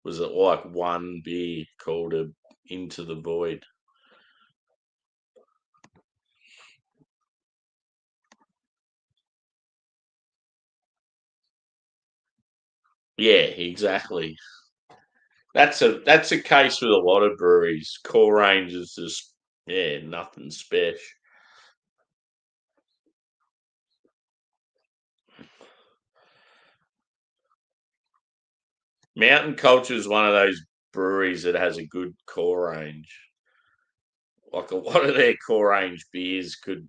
Was it like one beer called a Into the Void? Yeah, exactly. That's a case with a lot of breweries. Core range is just nothing special. Mountain Culture is one of those breweries that has a good core range. Like a lot of their core range beers could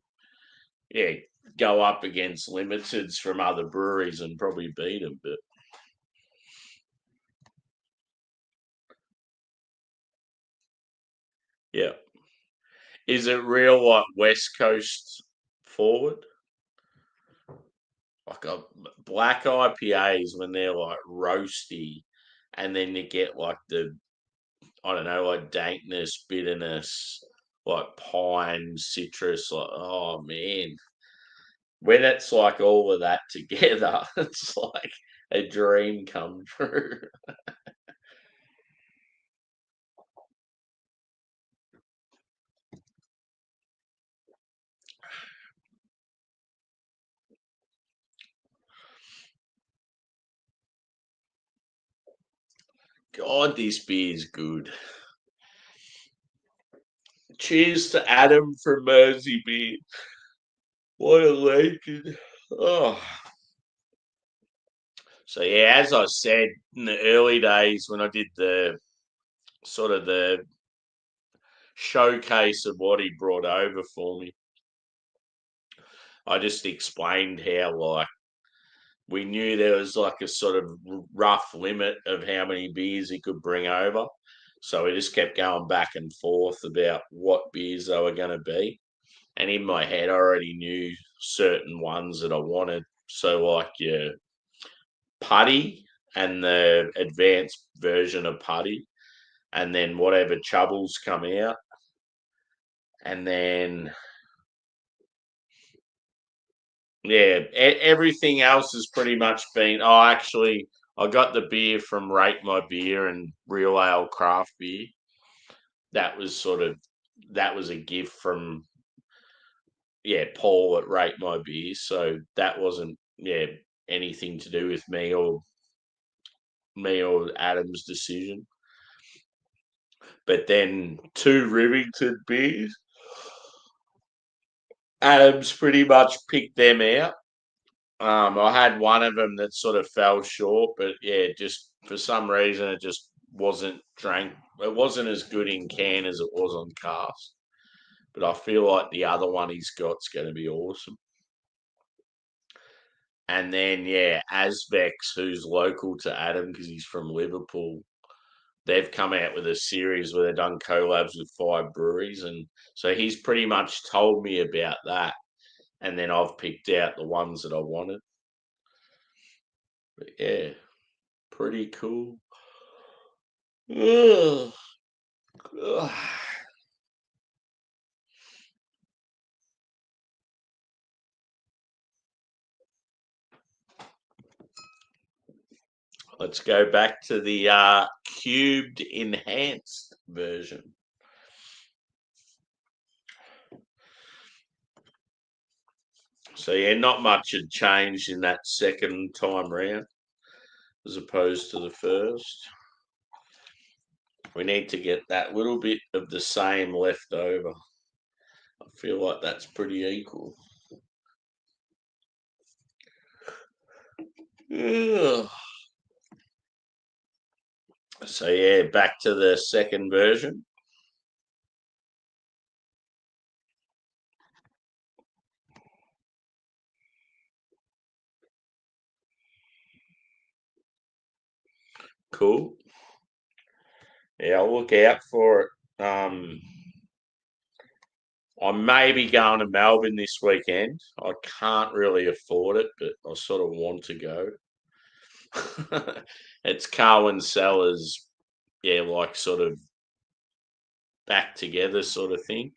yeah go up against limiteds from other breweries and probably beat them. But yeah, is it real like West Coast forward? Like a black IPAs when they're like roasty, and then you get like the I don't know like dankness, bitterness, like pine, citrus. Like oh man, when it's like all of that together, it's like a dream come true. God, this beer is good. Cheers to Adam from Mersey Beer. What a legend. Oh. So yeah, as I said in the early days when I did the sort of the showcase of what he brought over for me, I just explained how like we knew there was like a sort of rough limit of how many beers he could bring over. So we just kept going back and forth about what beers they were going to be. And in my head, I already knew certain ones that I wanted. So, like your putty and the advanced version of putty, and then whatever chubbles come out. And then, yeah, everything else has pretty much been. Oh, actually, I got the beer from Rate My Beer and Real Ale Craft Beer. That was a gift from Paul at Rate My Beer. So that wasn't anything to do with me or Adam's decision. But then 2 Rivington beers, Adam's pretty much picked them out. I had one of them that sort of fell short, but just for some reason it just wasn't drank. It wasn't as good in can as it was on cask. But I feel like the other one he's got's going to be awesome. And then Asvex, who's local to Adam because he's from Liverpool, they've come out with a series where they've done collabs with 5 breweries, and so he's pretty much told me about that, and then I've picked out the ones that I wanted. But pretty cool. Ugh. Ugh. Let's go back to the cubed enhanced version. So not much had changed in that second time round as opposed to the first. We need to get that little bit of the same left over. I feel like that's pretty equal. Ugh. So back to the second version. Cool. I'll look out for it. I may be going to Melbourne this weekend. I can't really afford it, but I sort of want to go. It's Carwin Sellers, like sort of back together sort of thing.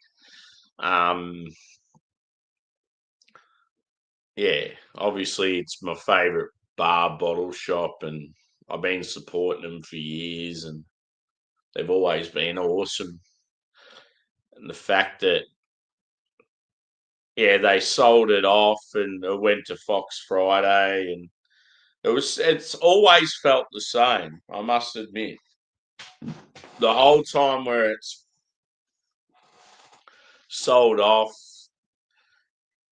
Obviously it's my favourite bar bottle shop, and I've been supporting them for years, and they've always been awesome. And the fact that they sold it off and it went to Fox Friday, and it's always felt the same, I must admit. The whole time where it's sold off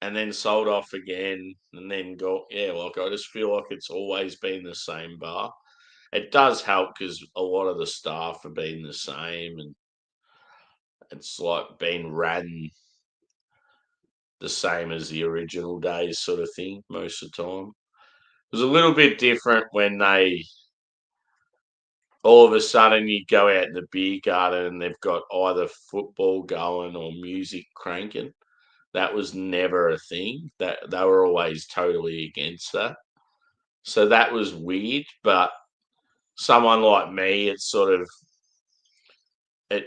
and then sold off again and then I just feel like it's always been the same bar. It does help because a lot of the staff have been the same, and it's like been ran the same as the original days sort of thing most of the time. It was a little bit different when they all of a sudden you go out in the beer garden and they've got either football going or music cranking. That was never a thing. That they were always totally against that. So that was weird, but someone like me, it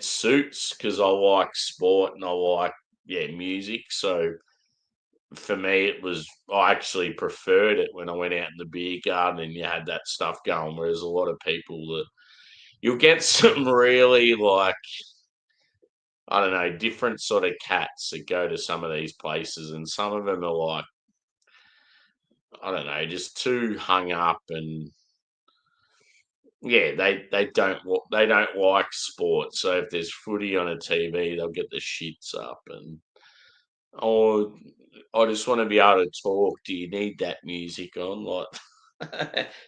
suits because I like sport and I like music. So for me, I actually preferred it when I went out in the beer garden and you had that stuff going. Whereas a lot of people that you'll get some really like, I don't know, different sort of cats that go to some of these places, and some of them are like, I don't know, just too hung up, and they don't like sport. So if there's footy on a TV, they'll get the shits up, and oh, I just want to be able to talk. Do you need that music on? Like,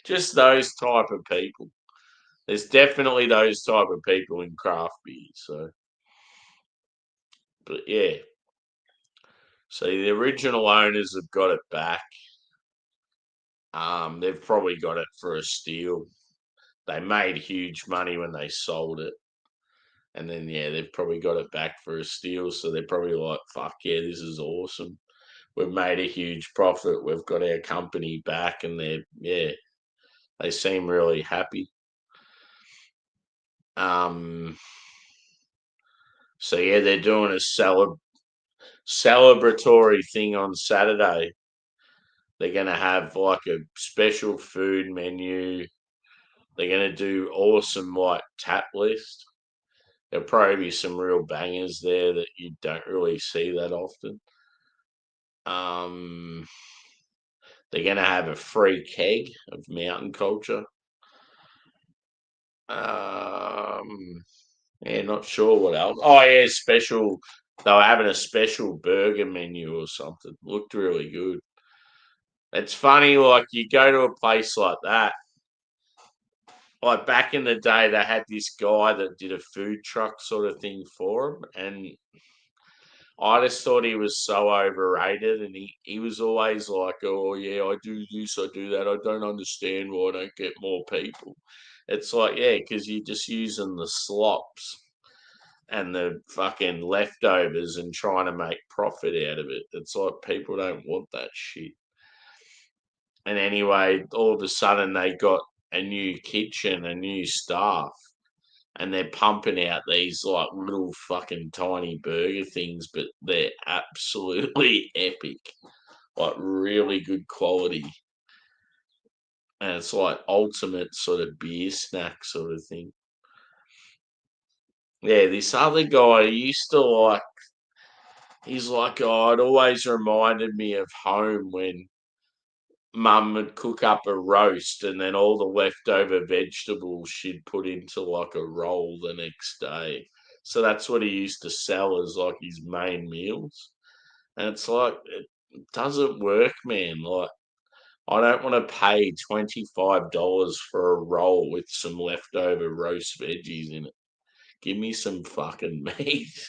just those type of people. There's definitely those type of people in craft beer. So, but so the original owners have got it back. They've probably got it for a steal. They made huge money when they sold it, and then they've probably got it back for a steal. So they're probably like, "Fuck yeah, this is awesome. We've made a huge profit. We've got our company back," and they seem really happy. So they're doing a celebratory thing on Saturday. They're going to have like a special food menu. They're going to do awesome like tap list. There'll probably be some real bangers there that you don't really see that often. They're going to have a free keg of mountain culture. Yeah, not sure what else. Oh yeah, special. They were having a special burger menu or something. Looked really good. It's funny, like you go to a place like that. Like back in the day, they had this guy that did a food truck sort of thing for him, and I just thought he was so overrated, and he was always like, "Oh yeah, I do this, I do that. I don't understand why I don't get more people." It's like, yeah, because you're just using the slops and the fucking leftovers and trying to make profit out of it. It's like people don't want that shit. And anyway, all of a sudden they got a new kitchen, a new staff, and they're pumping out these like little fucking tiny burger things, but they're absolutely epic, like really good quality. And it's like ultimate sort of beer snack sort of thing. Yeah, this other guy used to like, he's like, oh, it always reminded me of home when mum would cook up a roast and then all the leftover vegetables she'd put into like a roll the next day. So that's what he used to sell as like his main meals. And it's like, it doesn't work, man. Like, I don't want to pay $25 for a roll with some leftover roast veggies in it. Give me some fucking meat.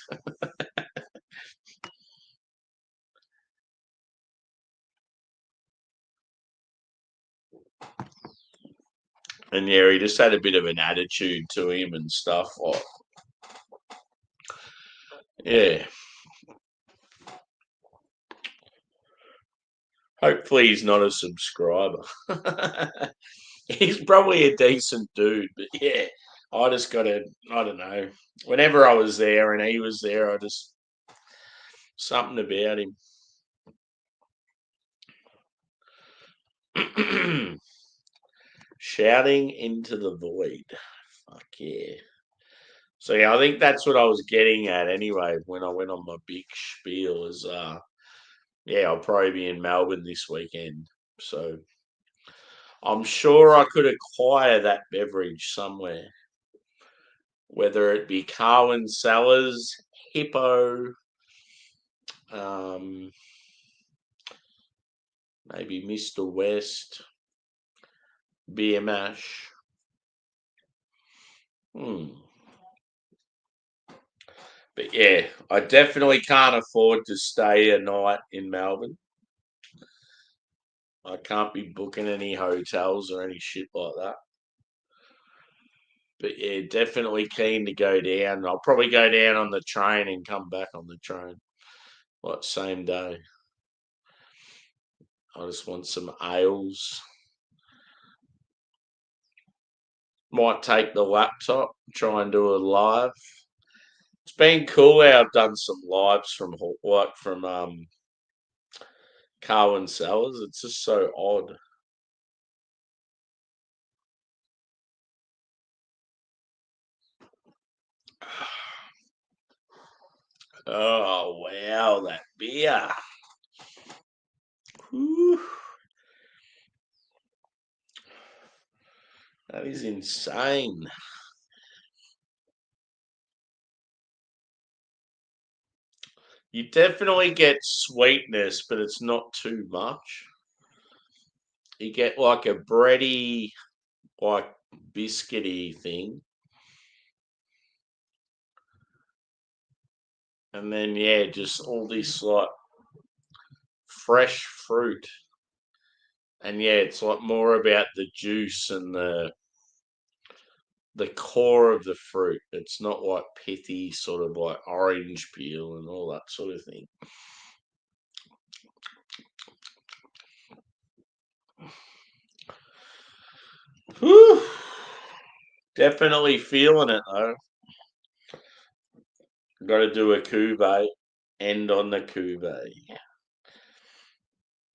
And yeah, he just had a bit of an attitude to him and stuff. Like, yeah. Hopefully he's not a subscriber. He's probably a decent dude, but yeah, I just got to, I don't know. Whenever I was there and he was there, I just, something about him. Shouting into the void. Fuck yeah. So yeah, I think that's what I was getting at anyway when I went on my big spiel is yeah, I'll probably be in Melbourne this weekend. So I'm sure I could acquire that beverage somewhere, whether it be Carwin Cellars, Hippo, um, maybe Mr. West, Beer Mash. Hmm. But yeah, I definitely can't afford to stay a night in Melbourne. I can't be booking any hotels or any shit like that. But yeah, definitely keen to go down. I'll probably go down on the train and come back on the train, like same day. I just want some ales. Might take the laptop, try and do a live. It's been cool how I've done some lives from like from Carwin Cellars. It's just so odd. Oh wow, that beer. Whew, that is insane. You definitely get sweetness, but it's not too much. You get like a bready, like biscuity thing. And then yeah, just all this like fresh fruit. And yeah, it's like more about the juice and the core of the fruit. It's not like pithy sort of like orange peel and all that sort of thing. Whew. Definitely feeling it though. Got to do a cuvee. End on the cuvee.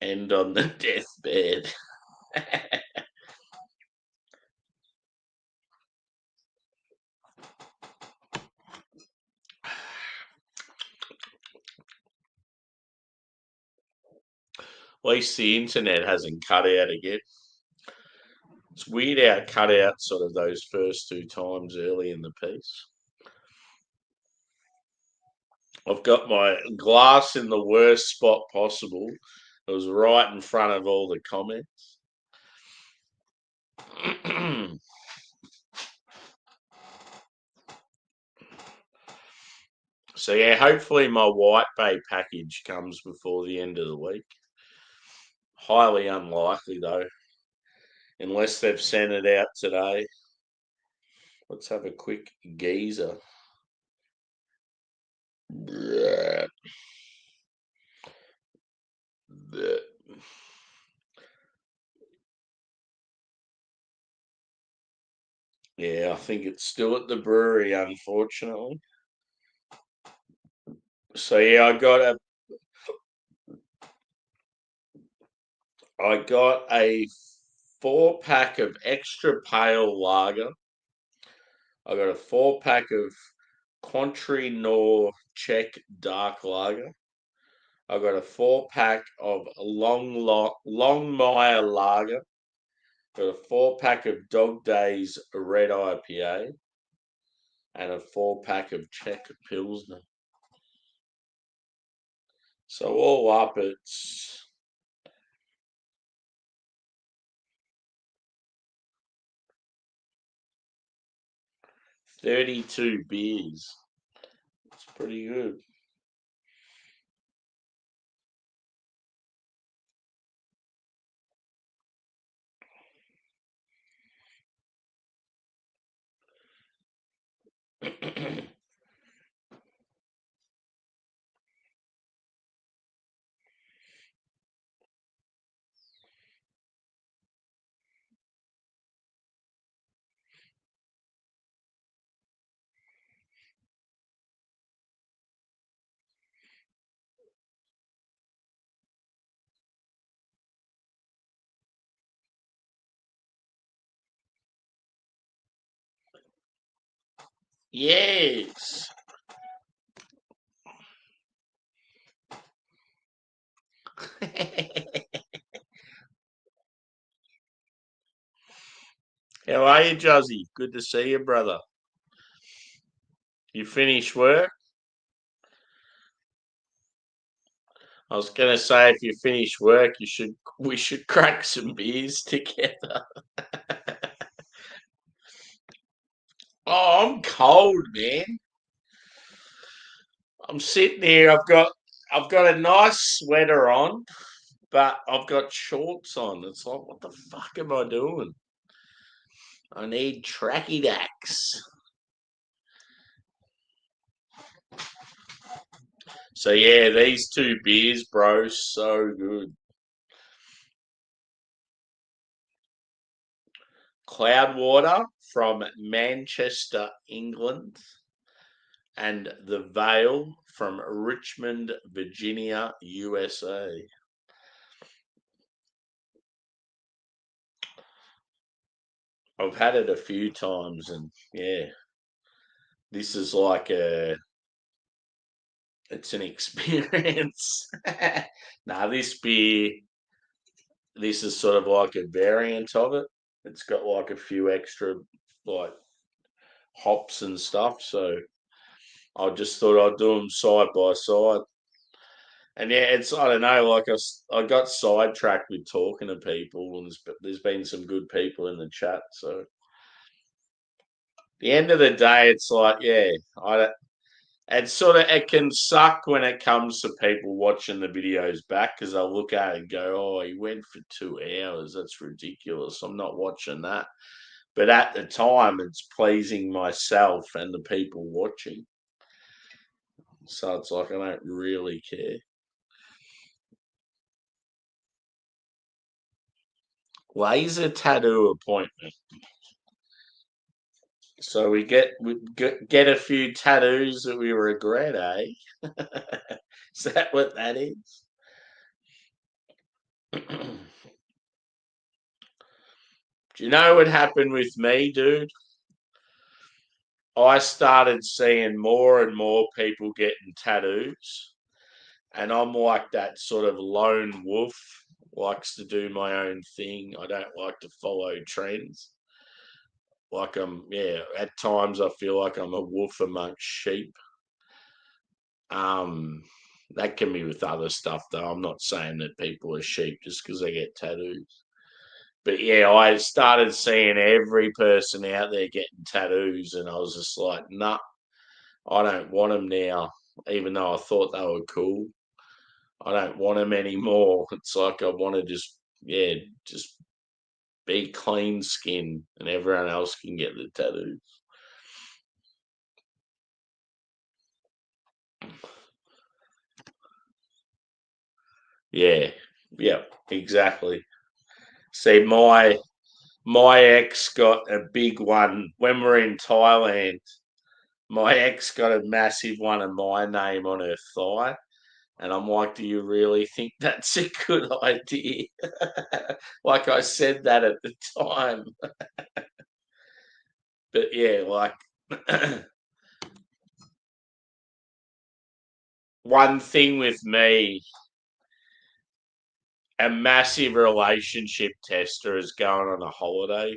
End on the deathbed. least the internet hasn't cut out again. It's weird how it cut out sort of those first two times early in the piece. I've got my glass in the worst spot possible. It was right in front of all the comments. So yeah, hopefully my White Bay package comes before the end of the week. Highly unlikely though, unless they've sent it out today. Let's have a quick geezer. Yeah, I think it's still at the brewery, unfortunately. So yeah, I got a 4-pack of extra pale lager. I got a 4-pack of Cointreau Nord Czech dark lager. I got a 4-pack of Longmire lager. Got a 4-pack of Dog Days red IPA and a 4-pack of Czech Pilsner. So all up, it's 32 beers. It's pretty good. Yes. How are you, Juzzy? Good to see you, brother. You finished work? I was gonna say if you finish work, we should crack some beers together. Oh, I'm cold, man. I'm sitting here. I've got a nice sweater on, but I've got shorts on. It's like, what the fuck am I doing? I need tracky dacks. So yeah, these two beers, bro, so good. Cloudwater from Manchester, England, and the Vale from Richmond, Virginia, USA. I've had it a few times, and yeah, this is like it's an experience. Now, this is sort of like a variant of it. It's got like a few extra like hops and stuff. So I just thought I'd do them side by side. And yeah, I don't know, like I got sidetracked with talking to people, and there's been some good people in the chat. So at the end of the day, it's like, yeah, it can suck when it comes to people watching the videos back because they'll look at it and go, "Oh, he went for 2 hours. That's ridiculous. I'm not watching that." But at the time, it's pleasing myself and the people watching. So it's like I don't really care. Laser tattoo appointment. So we get a few tattoos that we regret, eh? Is that what that is? Do you know what happened with me, dude? I started seeing more and more people getting tattoos, and I'm like that sort of lone wolf. likes to do my own thing. I don't like to follow trends. Like at times I feel like I'm a wolf amongst sheep. Um, that can be with other stuff though. I'm not saying that people are sheep just because they get tattoos. But yeah, I started seeing every person out there getting tattoos, and I was just like, nah, I don't want them now. Even though I thought they were cool, I don't want them anymore. It's like I want to just be clean skin, and everyone else can get the tattoos. Yeah, yeah, exactly. See, my ex got a big one when we're in Thailand. My ex got a massive one of my name on her thigh. And I'm like, do you really think that's a good idea? Like I said that at the time. But yeah, like one thing with me, a massive relationship tester is going on a holiday.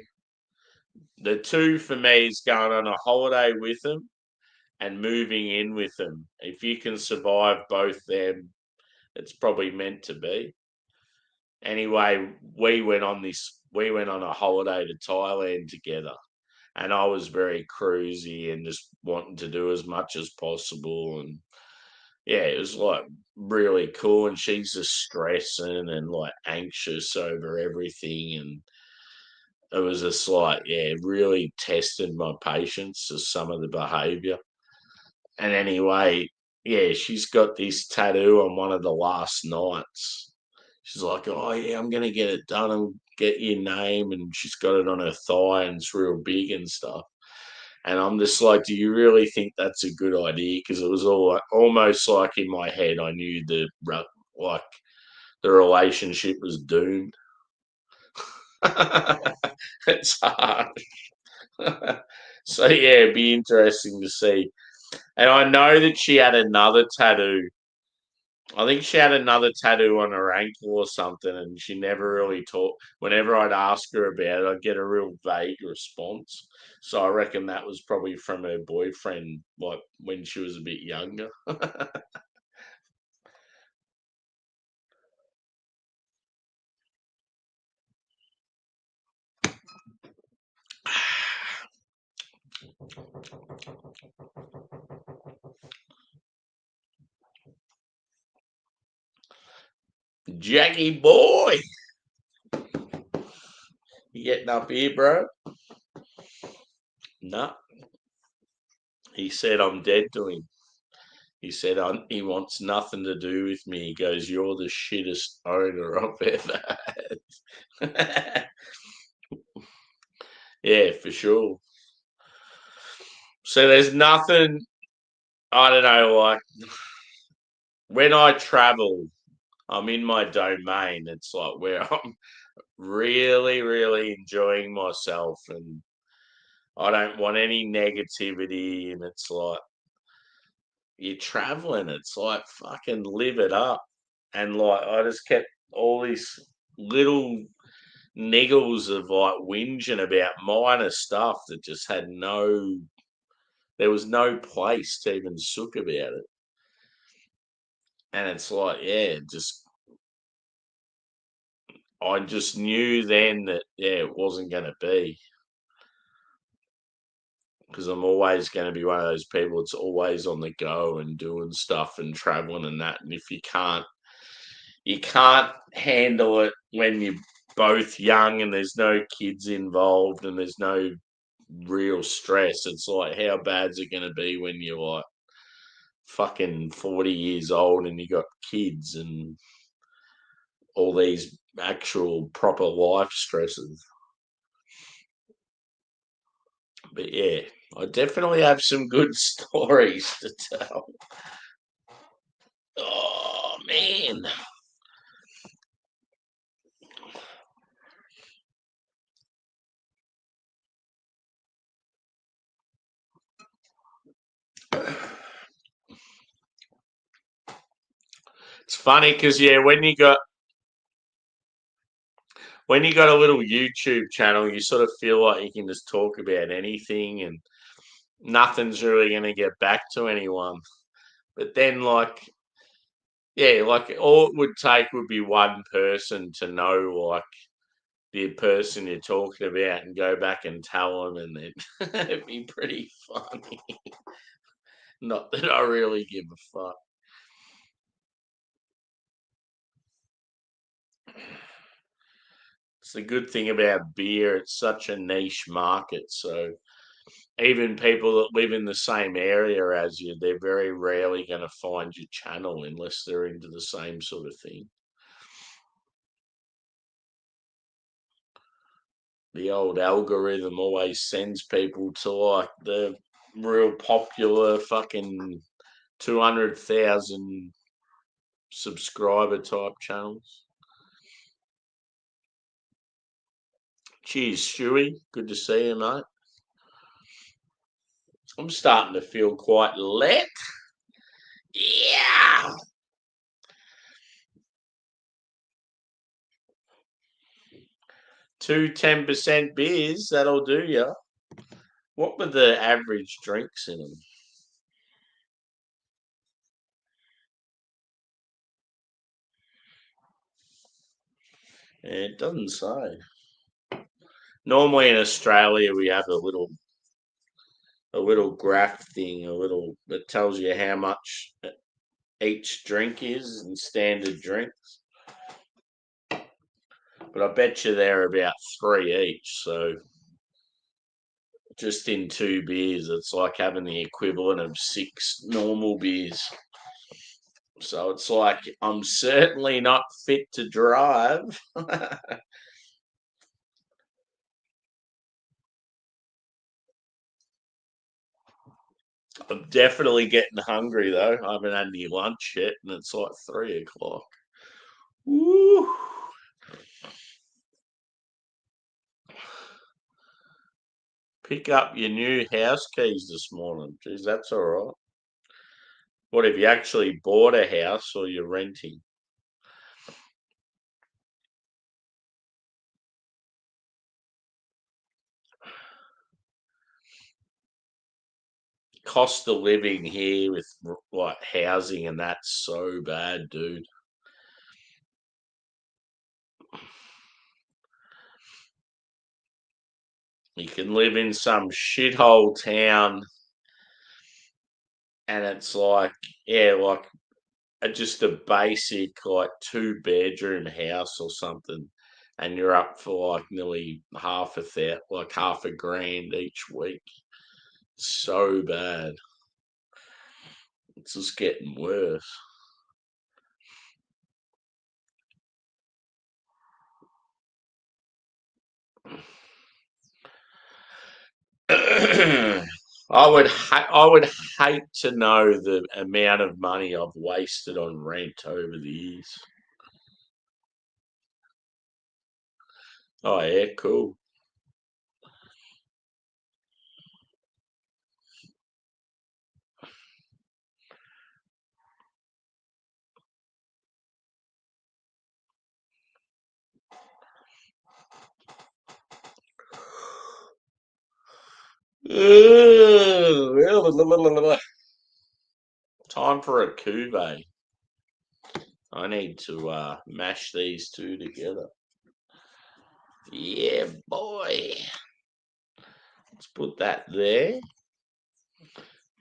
The two for me is going on a holiday with them and moving in with them. If you can survive both them, it's probably meant to be. Anyway, we went on a holiday to Thailand together, and I was very cruisy and just wanting to do as much as possible. And yeah, it was like really cool. And she's just stressing and like anxious over everything. And it was just like, yeah, really tested my patience to some of the behavior. And anyway, yeah, she's got this tattoo on one of the last nights. She's like, oh, yeah, I'm going to get it done and get your name. And she's got it on her thigh and it's real big and stuff. And I'm just like, do you really think that's a good idea? Because it was almost like in my head, I knew like the relationship was doomed. It's hard. So yeah, it'd be interesting to see. And I know that she had another tattoo. I think she had another tattoo on her ankle or something, and she never really talked. Whenever I'd ask her about it, I'd get a real vague response. So I reckon that was probably from her boyfriend, like when she was a bit younger. Jackie boy, you getting up here, bro? No, he said I'm dead to him. He said he wants nothing to do with me. He goes, "You're the shittest owner I've ever had." Yeah, for sure. So there's nothing. I don't know. Like when I travel, I'm in my domain. It's like where I'm really, really enjoying myself, and I don't want any negativity. And it's like you're traveling. It's like fucking live it up. And like I just kept all these little niggles of like whinging about minor stuff that just had there was no place to even sook about it. And it's like, yeah, just I just knew then that yeah, it wasn't going to be because I'm always going to be one of those people that's always on the go and doing stuff and traveling and that. And if you can't handle it when you're both young and there's no kids involved and there's no real stress. It's like how bad's it going to be when you're like fucking 40 years old and you got kids and all these actual proper life stresses. But yeah, I definitely have some good stories to tell. Oh man. It's funny because yeah, when you got when you got a little YouTube channel, you sort of feel like you can just talk about anything and nothing's really going to get back to anyone. But then, like, yeah, like all it would take would be one person to know, like, the person you're talking about and go back and tell them, and then it'd be pretty funny. Not that I really give a fuck. It's the good thing about beer, it's such a niche market. So even people that live in the same area as you, they're very rarely going to find your channel unless they're into the same sort of thing. The old algorithm always sends people to like the real popular fucking 200,000 subscriber type channels. Cheers, Stewie. Good to see you, mate. I'm starting to feel quite lit. Yeah. Two 10% beers, that'll do you. What were the average drinks in them? It doesn't say. Normally in Australia we have a little graph thing, a little that tells you how much each drink is in standard drinks. But I bet you they're about 3 each. So just in 2 beers, it's like having the equivalent of 6 normal beers. So it's like I'm certainly not fit to drive. I'm definitely getting hungry though. I haven't had any lunch yet, and it's like 3 o'clock. Woo! Pick up your new house keys this morning. Geez, that's all right. What have you actually bought a house or you're renting? Cost of living here with like housing and that's so bad, dude. You can live in some shithole town and it's like, yeah, like just a basic like 2 bedroom house or something, and you're up for like nearly like half a grand each week. So bad. It's just getting worse. I would hate to know the amount of money I've wasted on rent over the years. Oh yeah, cool. Time for a cuvee. I need to mash these two together. Yeah, boy. Let's put that there.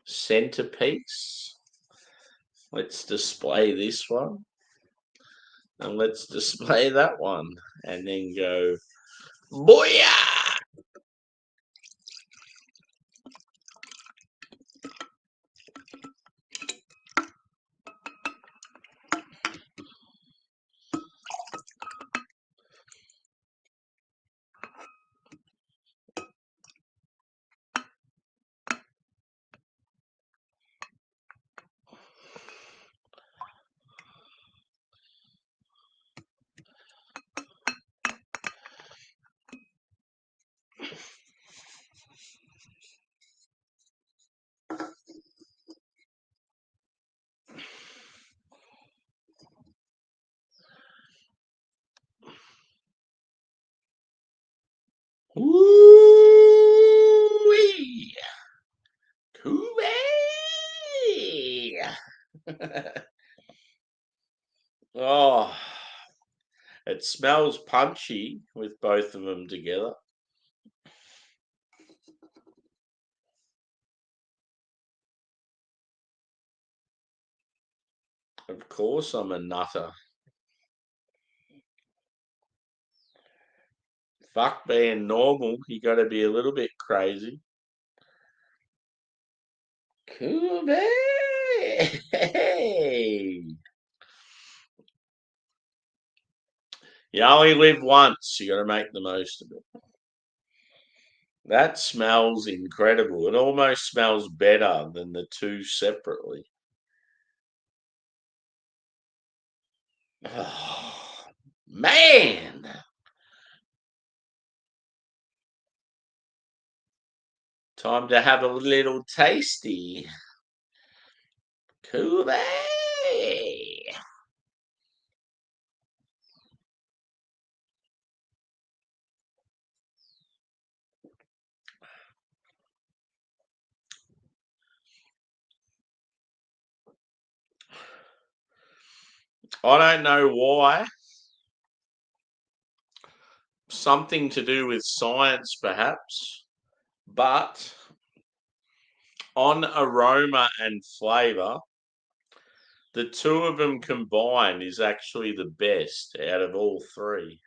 Centerpiece. Let's display this one. And let's display that one. And then go, booyah! Ooh-wee. Coo-wee. Oh, it smells punchy with both of them together. Of course, I'm a nutter. Fuck being normal. You got to be a little bit crazy. Cool, hey. You only live once. You got to make the most of it. That smells incredible. It almost smells better than the two separately. Oh, man. Time to have a little tasty. Cool. I don't know why. Something to do with science, perhaps. But on aroma and flavour, the two of them combined is actually the best out of all three.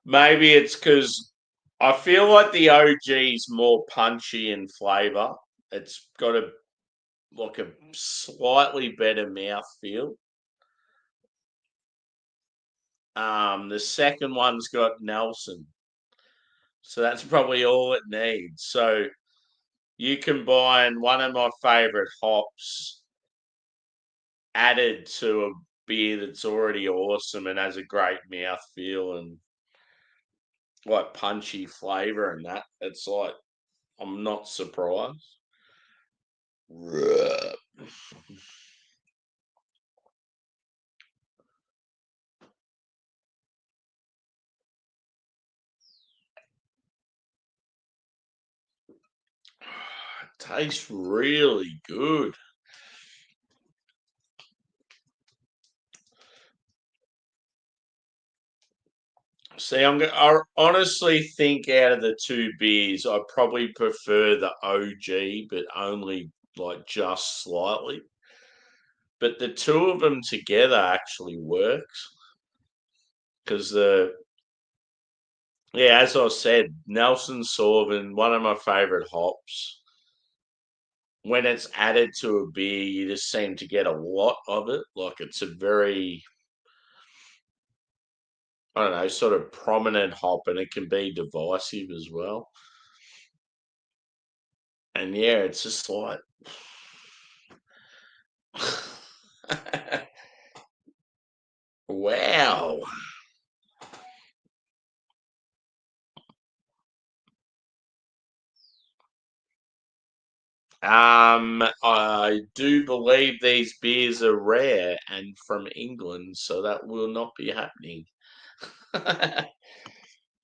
Maybe it's because I feel like the OG is more punchy in flavour. It's got a slightly better mouthfeel. The second one's got Nelson, so that's probably all it needs. So you combine one of my favourite hops added to a beer that's already awesome and has a great mouthfeel and like punchy flavour and that. It's like I'm not surprised. Tastes really good. See, I honestly think out of the two beers, I probably prefer the OG, but only like just slightly. But the two of them together actually works because as I said, Nelson Sauvin, one of my favorite hops. When it's added to a beer, you just seem to get a lot of it. Like it's a very, I don't know, sort of prominent hop, and it can be divisive as well. And yeah, it's just like, wow. I do believe these beers are rare and from England, so that will not be happening.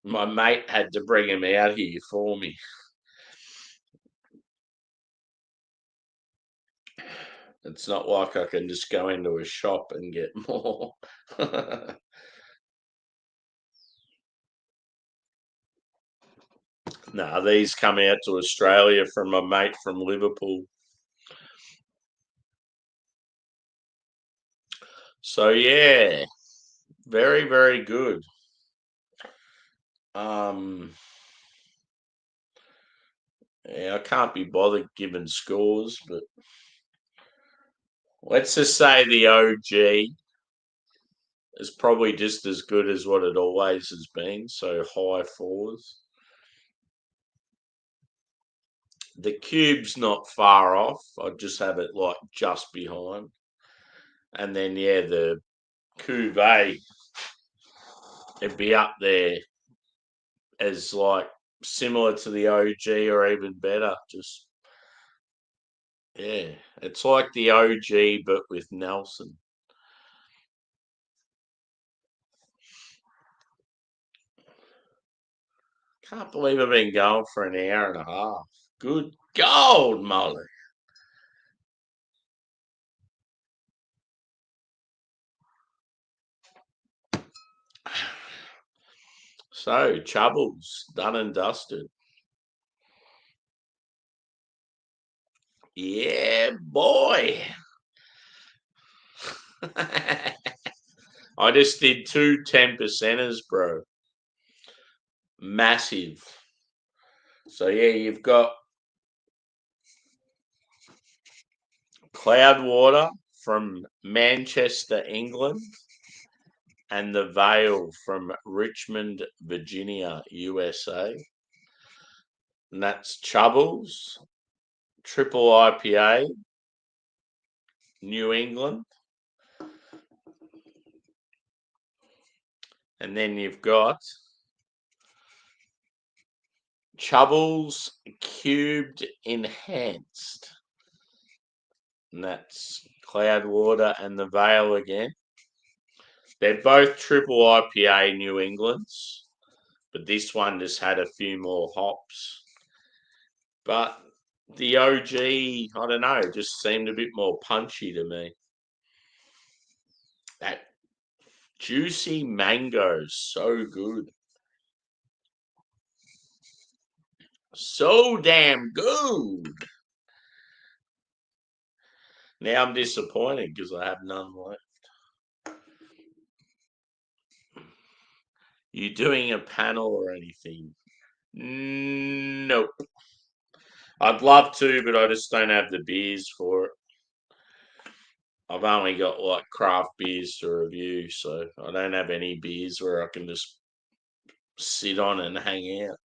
My mate had to bring him out here for me. It's not like I can just go into a shop and get more. No, these come out to Australia from my mate from Liverpool. So yeah, very, very good. Um, yeah, I can't be bothered giving scores, but let's just say the OG is probably just as good as what it always has been. So high fours. The cube's not far off. I'd just have it like just behind. And then yeah, the cuvee, it'd be up there as like similar to the OG or even better. Just Yeah, it's like the OG, but with Nelson. Can't believe I've been going for an hour and a half. Good gold, Molly. So, Chubbles, done and dusted. Yeah, boy. I just did two 10%ers, bro. Massive. So, yeah, you've got Cloudwater from Manchester, England, and the Vale from Richmond, Virginia, USA. And that's Chubbles, triple IPA, New England. And then you've got Chubbles Cubed Enhanced. And that's Cloudwater and the Vale again. They're both triple IPA New Englands, but this one just had a few more hops. But the OG, I don't know, just seemed a bit more punchy to me. That juicy mango, so good. So damn good. Now I'm disappointed because I have none left. You doing a panel or anything? Nope. I'd love to, but I just don't have the beers for it. I've only got like craft beers to review, so I don't have any beers where I can just sit on and hang out.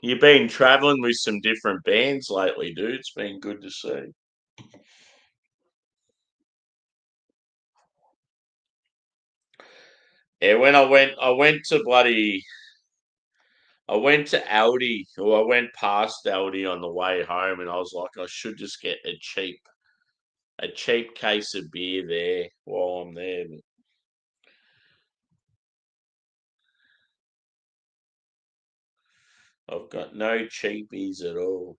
You've been traveling with some different bands lately, dude. It's been good to see. Yeah, when I went to Aldi, or I went past Aldi on the way home, and I was like, I should just get a cheap case of beer there while I'm there. But I've got no cheapies at all.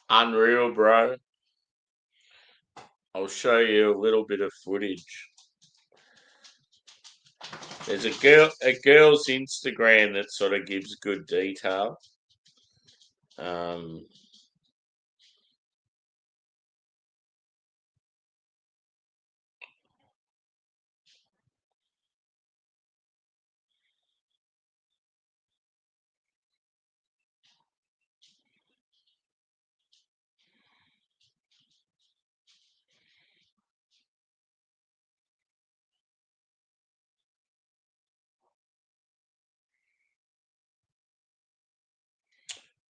Unreal, bro. I'll show you a little bit of footage. There's a girl's Instagram that sort of gives good detail. Um,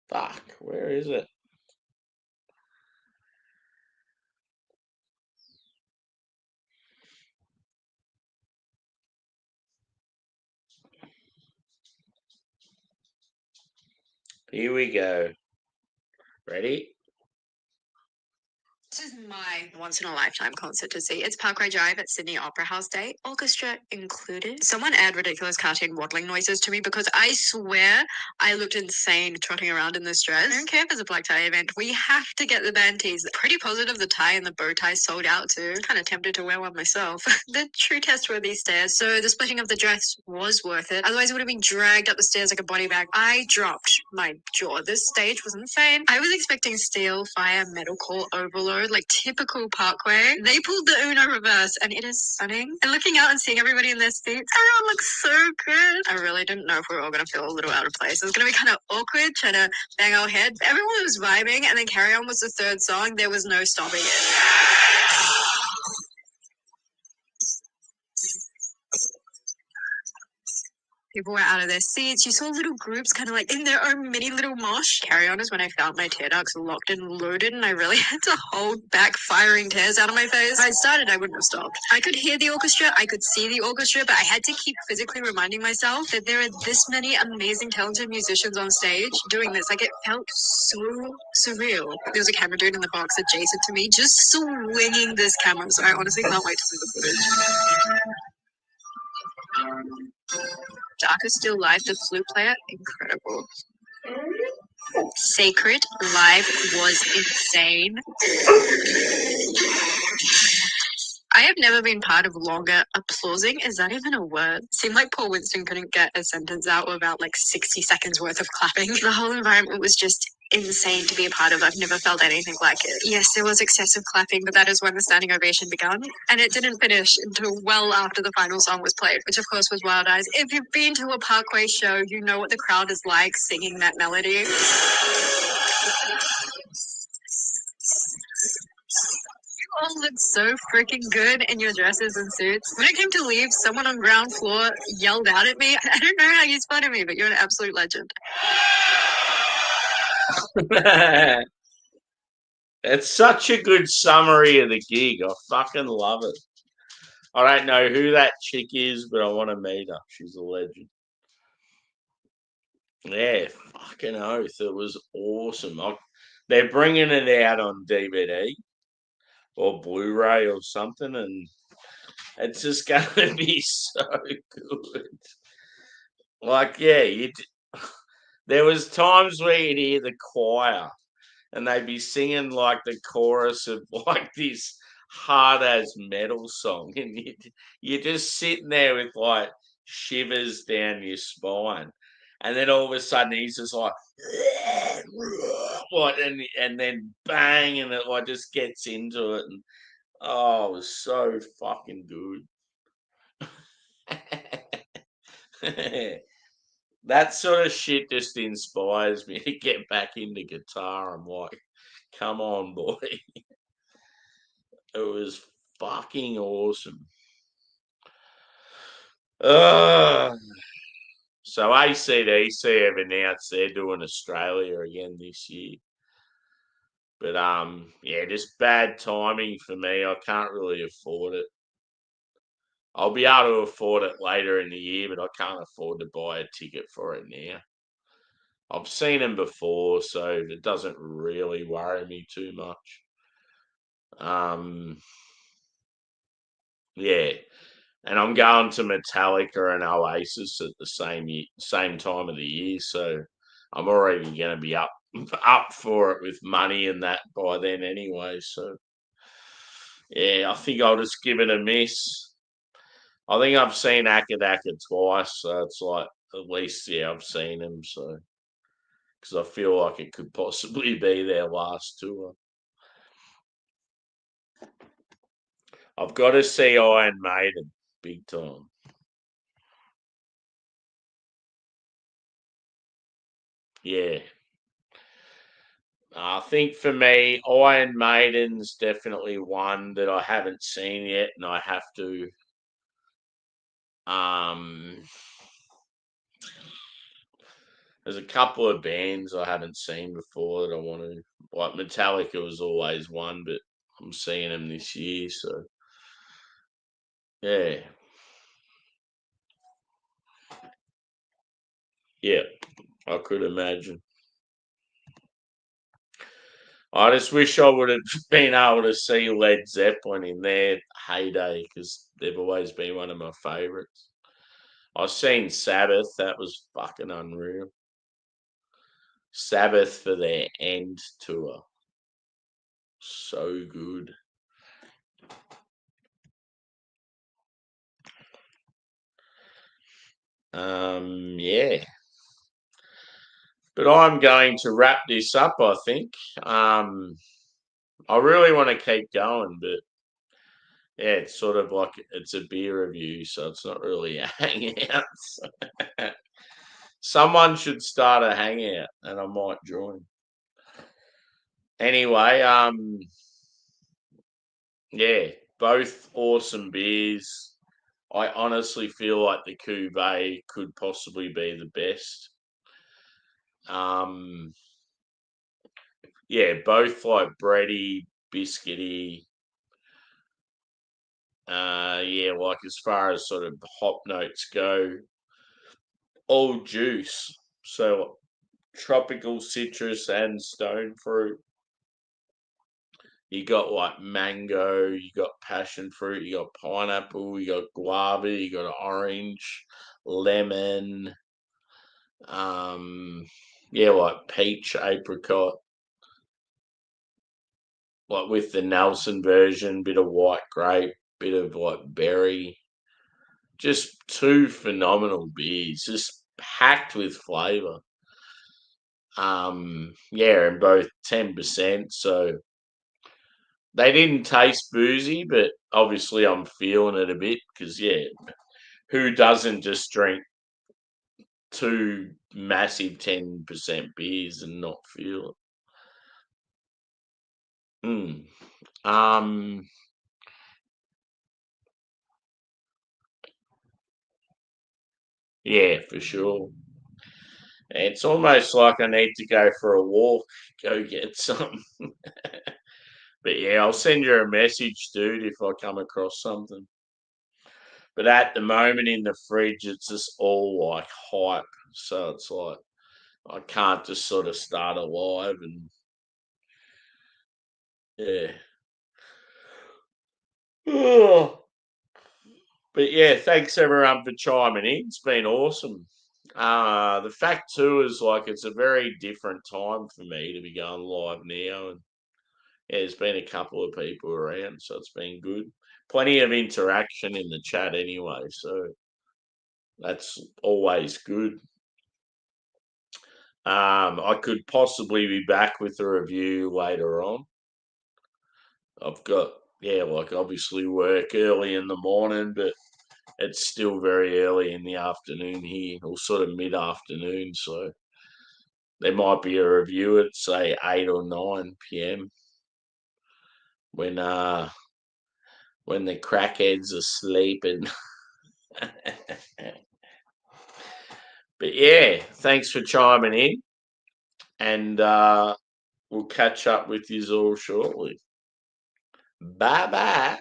fuck, where is it? Here we go. Ready? This is my once-in-a-lifetime concert to see. It's Parkway Drive at Sydney Opera House Day, orchestra included. Someone add ridiculous cartoon waddling noises to me because I swear I looked insane trotting around in this dress. I don't care if it's a black tie event. We have to get the band tees. Pretty positive the tie and the bow tie sold out too. Kind of tempted to wear one myself. The true test were these stairs, so the splitting of the dress was worth it. Otherwise, it would have been dragged up the stairs like a body bag. I dropped my jaw. This stage was insane. I was expecting steel, fire, metalcore overload, like typical Parkway. They pulled the Uno reverse, and it is stunning. And looking out and seeing everybody in their seats, everyone looks so good. I really didn't know if we were all going to feel a little out of place. It was going to be kind of awkward trying to bang our heads. Everyone was vibing, and then Carry On was the third song. There was no stopping it. People were out of their seats. You saw little groups kind of like in their own mini little mosh. Carry On is when I felt my tear ducts locked and loaded, and I really had to hold back firing tears out of my face. If I started, I wouldn't have stopped. I could hear the orchestra, I could see the orchestra, but I had to keep physically reminding myself that there are this many amazing, talented musicians on stage doing this. Like, it felt so surreal. There was a camera dude in the box adjacent to me just swinging this camera, so I honestly can't wait to see the footage. Darker Still Live, the flute player, incredible. Sacred live was insane. I have never been part of longer applauding. Is that even a word? Seemed like Paul Winston couldn't get a sentence out without like 60 seconds worth of clapping. The whole environment was just insane to be a part of. I've never felt anything like it. Yes, there was excessive clapping, but that is when the standing ovation began. And it didn't finish until well after the final song was played, which of course was Wild Eyes. If you've been to a Parkway show, you know what the crowd is like singing that melody. All looked so freaking good in your dresses and suits. When it came to leave, someone on ground floor yelled out at me. I don't know how you spotted me, but you're an absolute legend. It's such a good summary of the gig. I fucking love it. I don't know who that chick is, but I want to meet her. She's a legend. Yeah, fucking oath. It was awesome. They're bringing it out on DVD or Blu-ray or something, and it's just going to be so good. Like, yeah, there was times where you'd hear the choir and they'd be singing like the chorus of like this hard as metal song, and you're just sitting there with like shivers down your spine, and then all of a sudden he's just like, what, and then bang, and it like just gets into it, and oh, it was so fucking good. That sort of shit just inspires me to get back into guitar. I'm like, come on, boy. It was fucking awesome. So AC/DC have announced they're doing Australia again this year. But yeah, just bad timing for me. I can't really afford it. I'll be able to afford it later in the year, but I can't afford to buy a ticket for it now. I've seen them before, so it doesn't really worry me too much. Yeah, and I'm going to Metallica and Oasis at the same time of the year, so I'm already going to be up for it with money and that by then anyway. So yeah, I think I'll just give it a miss. I think I've seen Akadaka twice, so it's like at least yeah, I've seen him. So because I feel like it could possibly be their last tour. I've got to see Iron Maiden big time. Yeah. I think for me, Iron Maiden's definitely one that I haven't seen yet, and I have to. Um, there's a couple of bands I haven't seen before that I want to. Like Metallica was always one, but I'm seeing them this year, so yeah, yeah, I could imagine. I just wish I would have been able to see Led Zeppelin in their heyday because they've always been one of my favourites. I've seen Sabbath. That was fucking unreal. Sabbath for their End tour. So good. Yeah. But I'm going to wrap this up, I think. I really want to keep going, but yeah, it's sort of like it's a beer review, so it's not really a hangout. Someone should start a hangout and I might join. Anyway, yeah, both awesome beers. I honestly feel like the Cuvée could possibly be the best. Yeah, both like bready, biscuity. Yeah, like as far as sort of hop notes go, all juice. So tropical citrus and stone fruit. You got like mango, you got passion fruit, you got pineapple, you got guava, you got orange, lemon, yeah, like peach, apricot, like with the Nelson version, bit of white grape, bit of like berry. Just two phenomenal beers, just packed with flavour. Yeah, and both 10%. So they didn't taste boozy, but obviously I'm feeling it a bit because yeah, who doesn't just drink two massive 10% beers and not feel it? Yeah, for sure. It's almost like I need to go for a walk, go get some. But yeah, I'll send you a message, dude, if I come across something. But at the moment in the fridge, it's just all like hype. So it's like I can't just sort of start alive and yeah. But yeah, thanks everyone for chiming in. It's been awesome. The fact too is like it's a very different time for me to be going live now, and yeah, there's been a couple of people around, so it's been good. Plenty of interaction in the chat anyway, so that's always good. I could possibly be back with a review later on. I've got yeah, like obviously work early in the morning, but it's still very early in the afternoon here, or sort of mid-afternoon. So there might be a review at say 8 or 9 p.m. when the crackheads are sleeping. But yeah, thanks for chiming in, and we'll catch up with you all shortly. Bye bye.